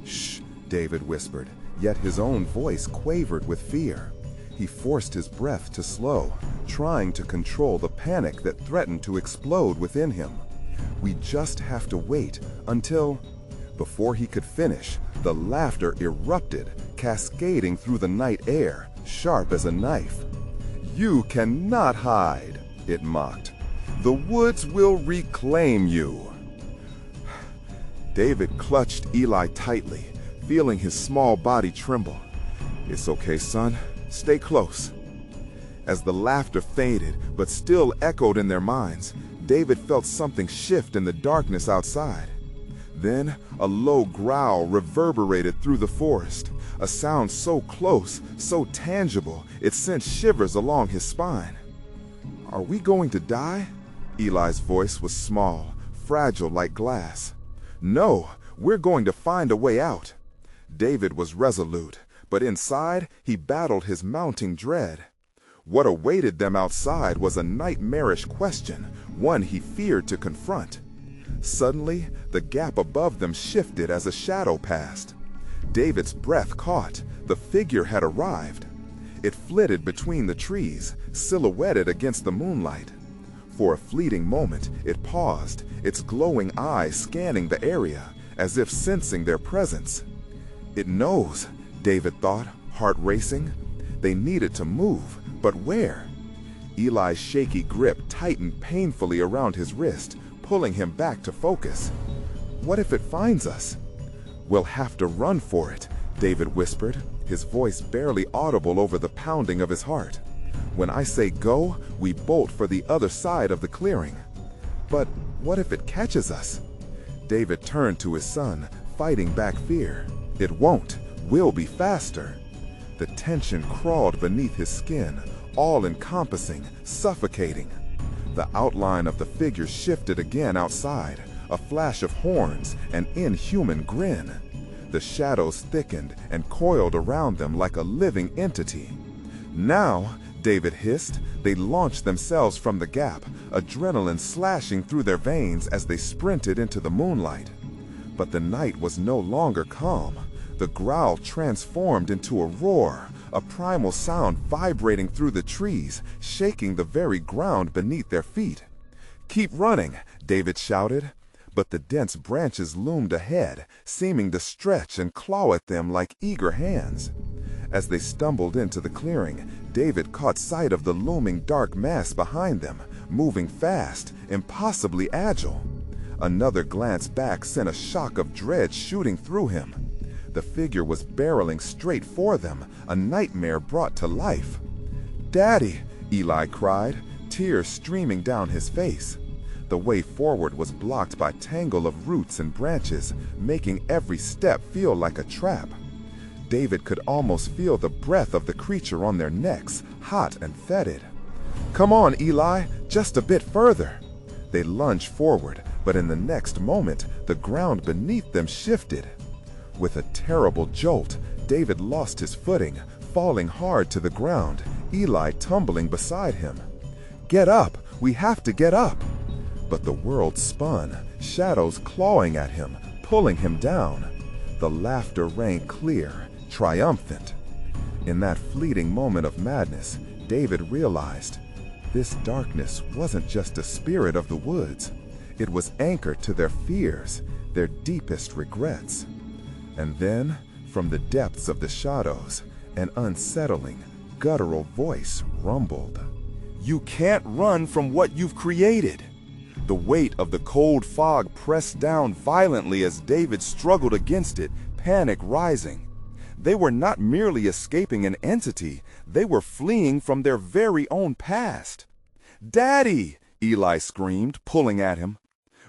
A: "Shh," David whispered, yet his own voice quavered with fear. He forced his breath to slow, trying to control the panic that threatened to explode within him. "We just have to wait until—" Before he could finish, the laughter erupted, cascading through the night air, sharp as a knife. "You cannot hide," it mocked. "The woods will reclaim you." David clutched Eli tightly, feeling his small body tremble. "It's okay, son. Stay close." As the laughter faded, but still echoed in their minds, David felt something shift in the darkness outside. Then, a low growl reverberated through the forest, a sound so close, so tangible, it sent shivers along his spine. "Are we going to die?" Eli's voice was small,
B: fragile like glass. "No, we're going to find a way out." David was resolute, but inside he battled his mounting dread. What awaited them outside was a nightmarish question, one he feared to confront. Suddenly, the gap above them shifted as a shadow passed. David's breath caught. The figure had arrived. It flitted between the trees, silhouetted against the moonlight. For a fleeting moment, it paused, its glowing eyes scanning the area, as if sensing their presence. "It knows," David thought, heart racing. They needed to move, but where? Eli's shaky grip tightened painfully around his wrist, pulling him back to focus. "What if it finds us?" "We'll have to run for it," David whispered, his voice barely audible over the pounding of his heart. "When I say go, we bolt for the other side of the clearing." "But what if it catches us?" David turned to his son, fighting back fear. "It won't. We'll be faster." The tension crawled beneath his skin, all-encompassing, suffocating. The outline of the figure shifted again outside, a flash of horns, an inhuman grin. The shadows thickened and coiled around them like a living entity. "Now," David hissed, they launched themselves from the gap, adrenaline slashing through their veins as they sprinted into the moonlight. But the night was no longer calm. The growl transformed into a roar, a primal sound vibrating through the trees, shaking the very ground beneath their feet. "Keep running," David shouted. But the dense branches loomed ahead, seeming to stretch and claw at them like eager hands. As they stumbled into the clearing, David caught sight of the looming dark mass behind them, moving fast, impossibly agile. Another glance back sent a shock of dread shooting through him. The figure was barreling straight for them, a nightmare brought to life. "Daddy!" Eli cried, tears streaming down his face. The way forward was blocked by a tangle of roots and branches, making every step feel like a trap. David could almost feel the breath of the creature on their necks, hot and fetid. "Come on, Eli, just a bit further." They lunged forward, but in the next moment, the ground beneath them shifted. With a terrible jolt, David lost his footing, falling hard to the ground, Eli tumbling beside him. "Get up! We have to get up!" But the world spun, shadows clawing at him, pulling him down. The laughter rang clear, triumphant. In that fleeting moment of madness, David realized this darkness wasn't just a spirit of the woods. It was anchored to their fears, their deepest regrets. And then, from the depths of the shadows, an unsettling, guttural voice rumbled. "You can't run from what you've created." The weight of the cold fog pressed down violently as David struggled against it, panic rising. They were not merely escaping an entity, they were fleeing from their very own past. "Daddy!" Eli screamed, pulling at him.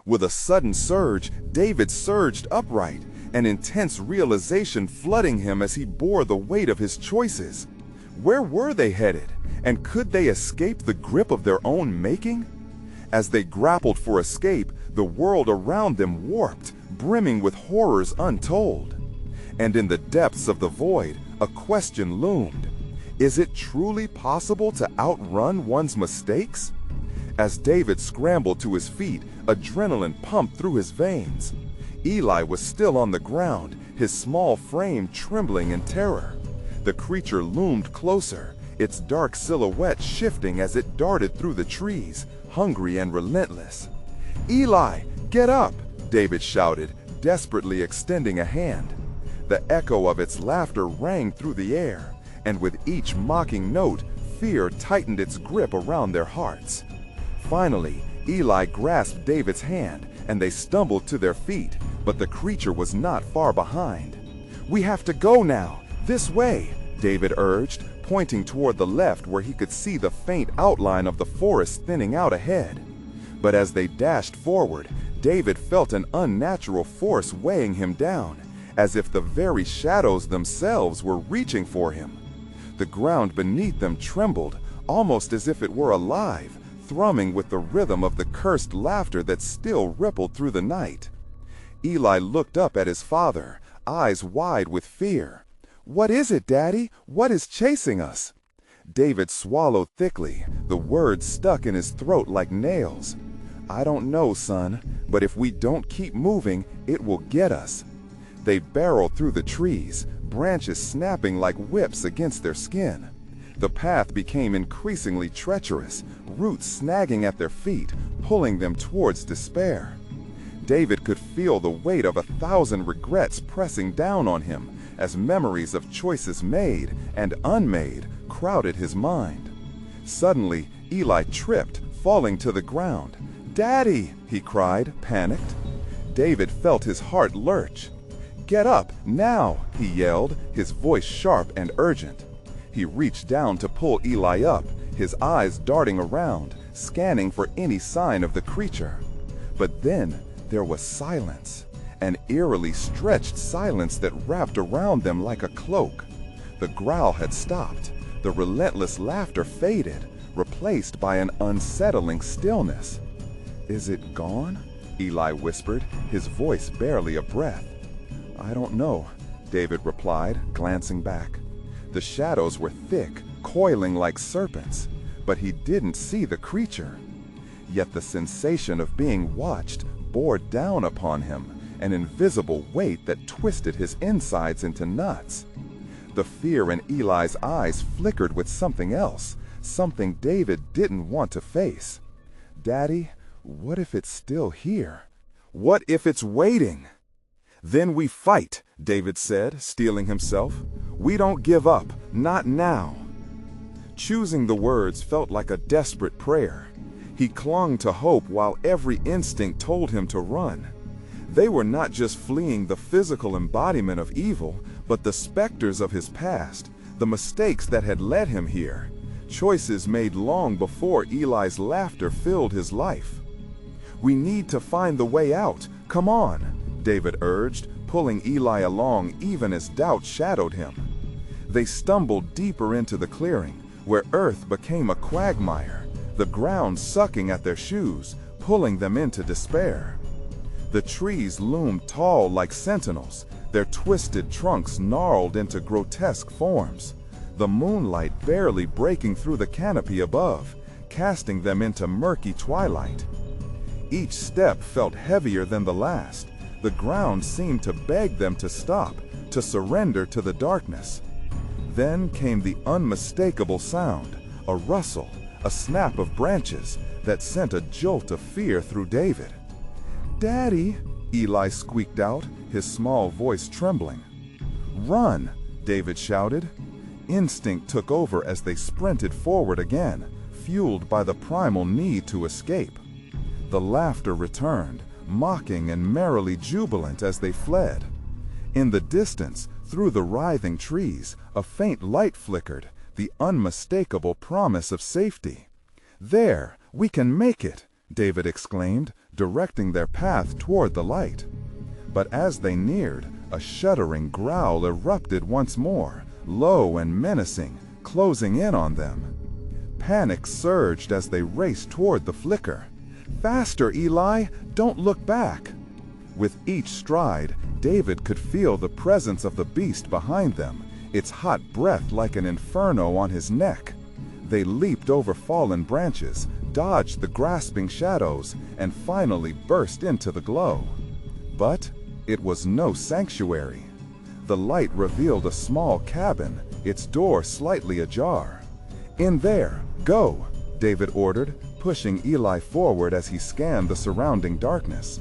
B: With a sudden surge, David surged upright, an intense realization flooding him as he bore the weight of his choices. Where were they headed, and could they escape the grip of their own making? As they grappled for escape, the world around them warped, brimming with horrors untold. And in the depths of the void, a question loomed. Is it truly possible to outrun one's mistakes? As David scrambled to his feet, adrenaline pumped through his veins. Eli was still on the ground, his small frame trembling in terror. The creature loomed closer, its dark silhouette shifting as it darted through the trees, hungry and relentless. "Eli, get up!" David shouted, desperately extending a hand. The echo of its laughter rang through the air, and with each mocking note, fear tightened its grip around their hearts. Finally, Eli grasped David's hand, and they stumbled to their feet, but the creature was not far behind. "We have to go now, this way," David urged, pointing toward the left where he could see the faint outline of the forest thinning out ahead. But as they dashed forward, David felt an unnatural force weighing him down, as if the very shadows themselves were reaching for him. The ground beneath them trembled, almost as if it were alive, thrumming with the rhythm of the cursed laughter that still rippled through the night. Eli looked up at his father, eyes wide with fear. "What is it, Daddy? What is chasing us?" David swallowed thickly, the words stuck in his throat like nails. "I don't know, son, but if we don't keep moving, it will get us." They barreled through the trees, branches snapping like whips against their skin. The path became increasingly treacherous, roots snagging at their feet, pulling them towards despair. David could feel the weight of 1,000 regrets pressing down on him as memories of choices made and unmade crowded his mind. Suddenly, Eli tripped, falling to the ground. "Daddy!" he cried, panicked. David felt his heart lurch. "Get up, now!" he yelled, his voice sharp and urgent. He reached down to pull Eli up, his eyes darting around, scanning for any sign of the creature. But then there was silence, an eerily stretched silence that wrapped around them like a cloak. The growl had stopped, the relentless laughter faded, replaced by an unsettling stillness. "Is it gone?" Eli whispered, his voice barely a breath. "I don't know," David replied, glancing back. The shadows were thick, coiling like serpents, but he didn't see the creature. Yet the sensation of being watched bore down upon him, an invisible weight that twisted his insides into knots. The fear in Eli's eyes flickered with something else, something David didn't want to face. "Daddy, what if it's still here? What if it's waiting?" "Then we fight," David said, steeling himself. "We don't give up, not now." Choosing the words felt like a desperate prayer. He clung to hope while every instinct told him to run. They were not just fleeing the physical embodiment of evil, but the specters of his past, the mistakes that had led him here, choices made long before Eli's laughter filled his life. "We need to find the way out. Come on," David urged, pulling Eli along even as doubt shadowed him. They stumbled deeper into the clearing, where earth became a quagmire, the ground sucking at their shoes, pulling them into despair. The trees loomed tall like sentinels, their twisted trunks gnarled into grotesque forms, the moonlight barely breaking through the canopy above, casting them into murky twilight. Each step felt heavier than the last. The ground seemed to beg them to stop, to surrender to the darkness. Then came the unmistakable sound, a rustle, a snap of branches that sent a jolt of fear through David. "Daddy," Eli squeaked out, his small voice trembling. "Run," David shouted. Instinct took over as they sprinted forward again, fueled by the primal need to escape. The laughter returned, mocking and merrily jubilant as they fled. In the distance, through the writhing trees, a faint light flickered, the unmistakable promise of safety. "There, we can make it," David exclaimed, directing their path toward the light. But as they neared, a shuddering growl erupted once more, low and menacing, closing in on them. Panic surged as they raced toward the flicker. "Faster, Eli! Don't look back!" With each stride, David could feel the presence of the beast behind them, its hot breath like an inferno on his neck. They leaped over fallen branches, dodged the grasping shadows, and finally burst into the glow. But it was no sanctuary. The light revealed a small cabin, its door slightly ajar. "In there, go," David ordered, pushing Eli forward as he scanned the surrounding darkness.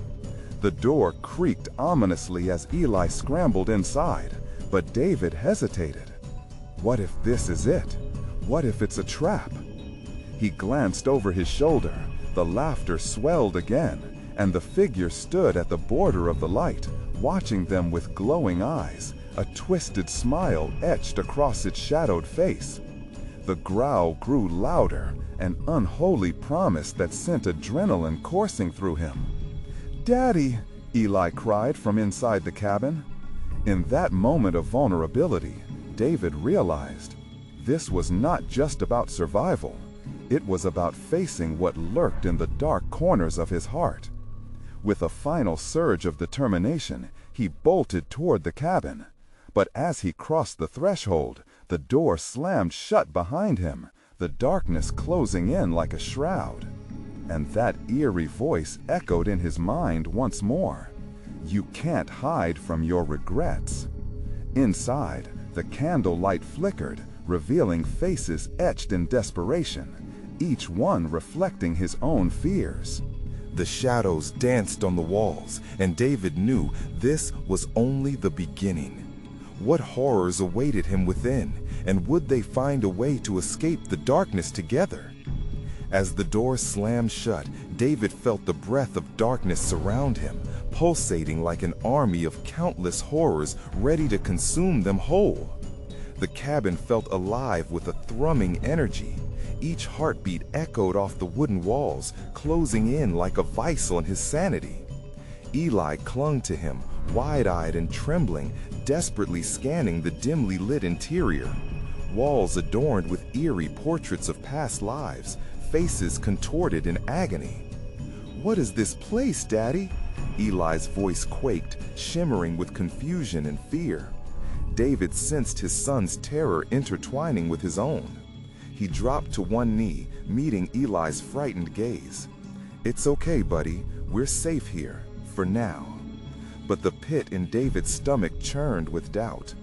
B: The door creaked ominously as Eli scrambled inside, but David hesitated. What if this is it? What if it's a trap? He glanced over his shoulder, the laughter swelled again, and the figure stood at the border of the light, watching them with glowing eyes, a twisted smile etched across its shadowed face. The growl grew louder, an unholy promise that sent adrenaline coursing through him. "Daddy!" Eli cried from inside the cabin. In that moment of vulnerability, David realized this was not just about survival. It was about facing what lurked in the dark corners of his heart. With a final surge of determination, he bolted toward the cabin. But as he crossed the threshold, the door slammed shut behind him, the darkness closing in like a shroud. And that eerie voice echoed in his mind once more. You can't hide from your regrets. Inside, the candlelight flickered, revealing faces etched in desperation, each one reflecting his own fears. The shadows danced on the walls, and David knew this was only the beginning. What horrors awaited him within, and would they find a way to escape the darkness together? As the door slammed shut, David felt the breath of darkness surround him, pulsating like an army of countless horrors ready to consume them whole. The cabin felt alive with a thrumming energy. Each heartbeat echoed off the wooden walls, closing in like a vice on his sanity. Eli clung to him, wide-eyed and trembling, desperately scanning the dimly lit interior. Walls adorned with eerie portraits of past lives, faces contorted in agony. "What is this place, Daddy?" Eli's voice quaked, shimmering with confusion and fear. David sensed his son's terror intertwining with his own. He dropped to one knee, meeting Eli's frightened gaze. "It's okay, buddy. We're safe here, for now." But the pit in David's stomach churned with doubt.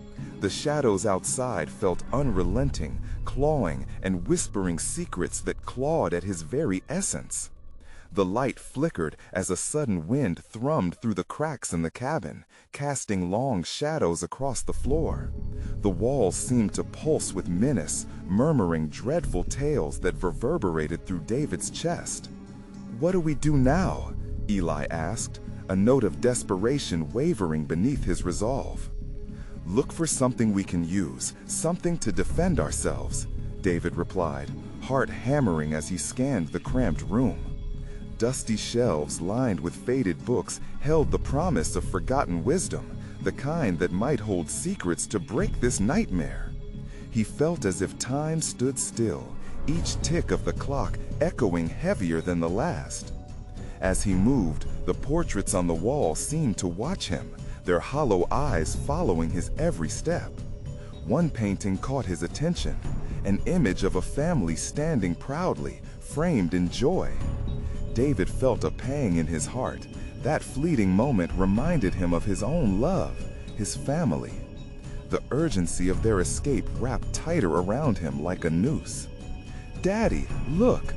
B: The shadows outside felt unrelenting, clawing and whispering secrets that clawed at his very essence. The light flickered as a sudden wind thrummed through the cracks in the cabin, casting long shadows across the floor. The walls seemed to pulse with menace, murmuring dreadful tales that reverberated through David's chest. "What do we do now?" Eli asked, a note of desperation wavering beneath his resolve. "Look for something we can use, something to defend ourselves," David replied, heart hammering as he scanned the cramped room. Dusty shelves lined with faded books held the promise of forgotten wisdom, the kind that might hold secrets to break this nightmare. He felt as if time stood still, each tick of the clock echoing heavier than the last. As he moved, the portraits on the wall seemed to watch him, their hollow eyes following his every step. One painting caught his attention, an image of a family standing proudly, framed in joy. David felt a pang in his heart. That fleeting moment reminded him of his own love, his family. The urgency of their escape wrapped tighter around him like a noose. "Daddy, look!"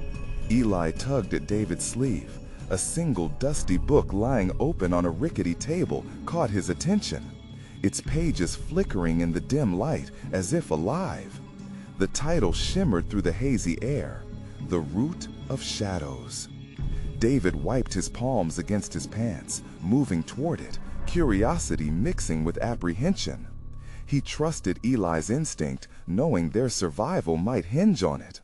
B: Eli tugged at David's sleeve. A single dusty book lying open on a rickety table caught his attention, its pages flickering in the dim light as if alive. The title shimmered through the hazy air, "The Root of Shadows." David wiped his palms against his pants, moving toward it, curiosity mixing with apprehension. He trusted Eli's instinct, knowing their survival might hinge on it.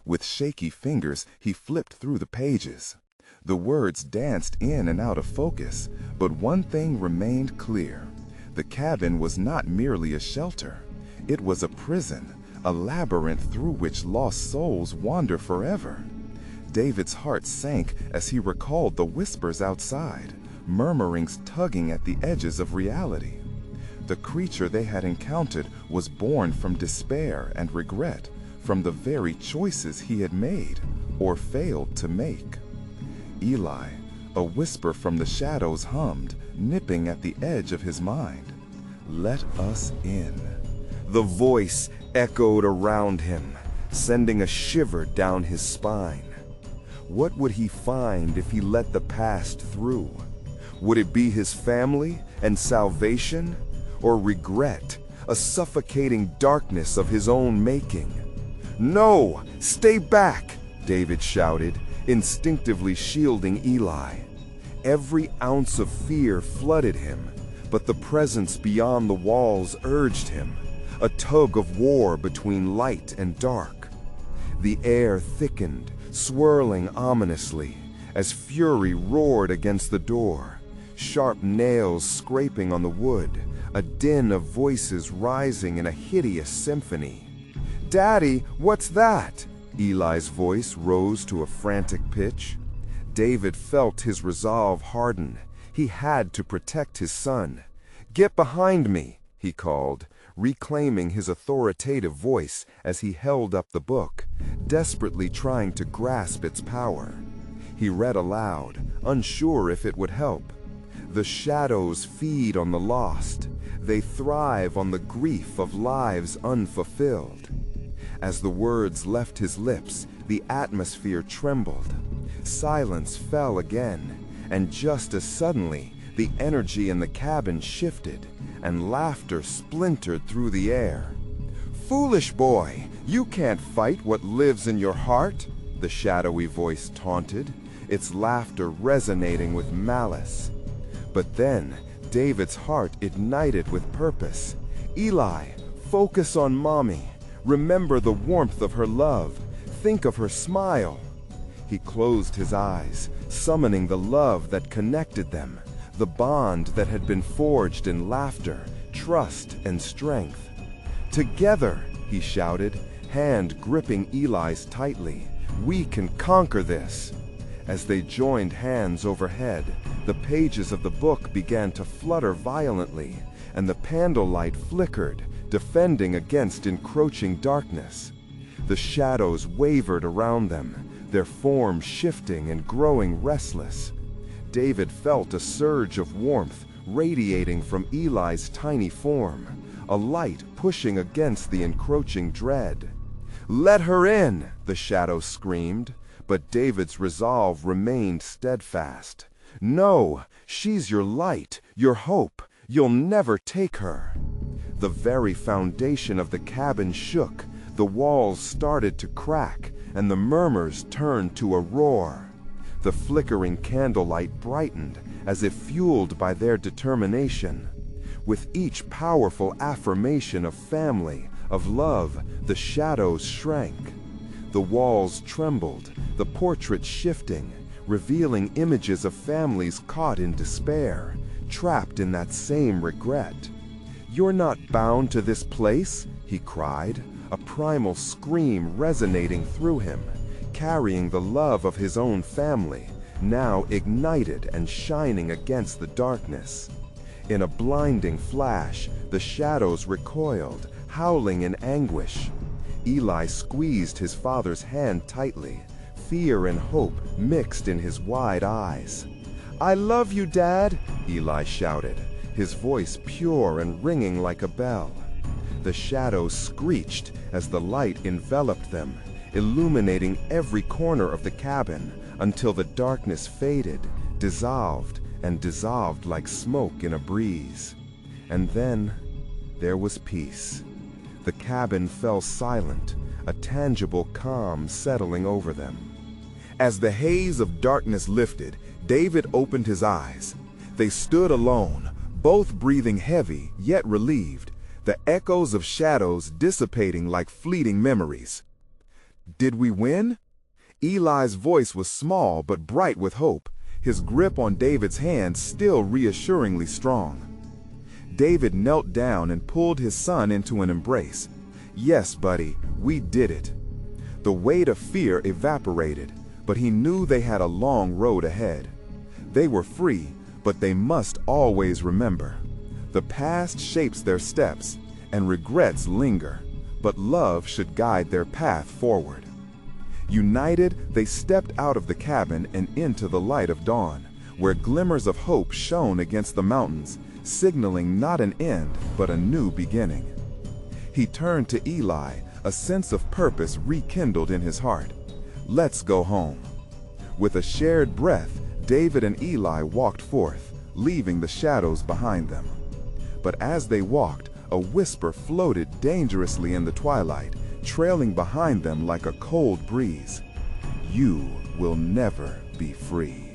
B: With shaky fingers, he flipped through the pages. The words danced in and out of focus, but one thing remained clear. The cabin was not merely a shelter. It was a prison, a labyrinth through which lost souls wander forever. David's heart sank as he recalled the whispers outside, murmurings tugging at the edges of reality. The creature they had encountered was born from despair and regret, from the very choices he had made, or failed to make. "Eli," a whisper from the shadows hummed, nipping at the edge of his mind. "Let us in." The voice echoed around him, sending a shiver down his spine. What would he find if he let the past through? Would it be his family and salvation, or regret, a suffocating darkness of his own making? "No! Stay back!" David shouted, instinctively shielding Eli. Every ounce of fear flooded him, but the presence beyond the walls urged him, a tug of war between light and dark. The air thickened, swirling ominously, as fury roared against the door, sharp nails scraping on the wood, a din of voices rising in a hideous symphony. "Daddy, what's that?"
A: Eli's voice rose to a frantic pitch. David felt his resolve harden. He had to protect his son. "Get behind me," he called, reclaiming his authoritative voice as he held up the book, desperately trying to grasp its power. He read aloud, unsure if it would help. "The shadows feed on the lost. They thrive on the grief of lives unfulfilled." As the words left his lips, the atmosphere trembled. Silence fell again, and just as suddenly, the energy in the cabin shifted, and laughter splintered through the air. "Foolish boy, you can't fight what lives in your heart," the shadowy voice taunted, its laughter resonating with malice. But then, David's heart ignited with purpose. "Eli, focus on Mommy. Remember the warmth of her love. Think of her smile." He closed his eyes, summoning the love that connected them, the bond that had been forged in laughter, trust, and strength. "Together," he shouted, hand gripping Eli's tightly, "we can conquer this." As they joined hands overhead, the pages of the book began to flutter violently, and the candlelight flickered, defending against encroaching darkness. The shadows wavered around them, their forms shifting and growing restless. David felt a surge of warmth radiating from Eli's tiny form, a light pushing against the encroaching dread. "Let her in!" the shadow screamed, but David's resolve remained steadfast. "No, she's your light, your hope. You'll never take her." The very foundation of the cabin shook, the walls started to crack, and the murmurs turned to a roar. The flickering candlelight brightened, as if fueled by their determination. With each powerful affirmation of family, of love, the shadows shrank. The walls trembled, the portraits shifting, revealing images of families caught in despair, trapped in that same regret. "You're not bound to this place," he cried, a primal scream resonating through him, carrying the love of his own family, now ignited and shining against the darkness. In a blinding flash, the shadows recoiled, howling in anguish. Eli squeezed his father's hand tightly, fear and hope mixed in his wide eyes. "I love you, Dad," Eli shouted, his voice pure and ringing like a bell. The shadows screeched as the light enveloped them, illuminating every corner of the cabin until the darkness faded, dissolved, and dissolved like smoke in a breeze. And then there was peace. The cabin fell silent, a tangible calm settling over them. As the haze of darkness lifted, David opened his eyes. They stood alone, both breathing heavy yet relieved, the echoes of shadows dissipating like fleeting memories. "Did we win?" Eli's voice was small but bright with hope, his grip on David's hand still reassuringly strong. David knelt down and pulled his son into an embrace. "Yes, buddy, we did it." The weight of fear evaporated, but he knew they had a long road ahead. They were free, but they must always remember. The past shapes their steps, and regrets linger, but love should guide their path forward. United, they stepped out of the cabin and into the light of dawn, where glimmers of hope shone against the mountains, signaling not an end, but a new beginning. He turned to Eli, a sense of purpose rekindled in his heart. "Let's go home." With a shared breath, David and Eli walked forth, leaving the shadows behind them. But as they walked, a whisper floated dangerously in the twilight, trailing behind them like a cold breeze. "You will never be free."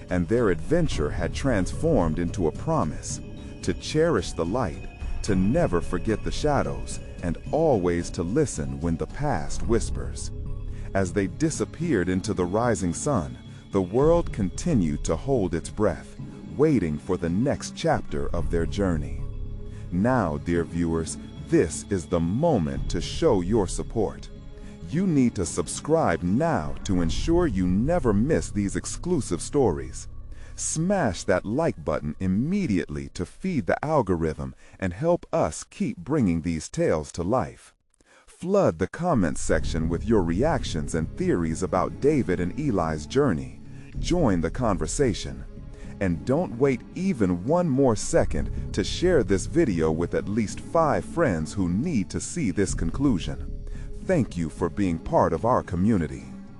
A: And their adventure had transformed into a promise to cherish the light, to never forget the shadows, and always to listen when the past whispers. As they disappeared into the rising sun, the world continued to hold its breath, waiting for the next chapter of their journey. Now, dear viewers, this is the moment to show your support.
B: You need to subscribe now to ensure you never miss these exclusive stories. Smash that like button immediately to feed the algorithm and help us keep bringing these tales to life. Flood the comments section with your reactions and theories about David and Eli's journey. Join the conversation. And don't wait even one more second to share this video with at least 5 friends who need to see this conclusion. Thank you for being part of our community.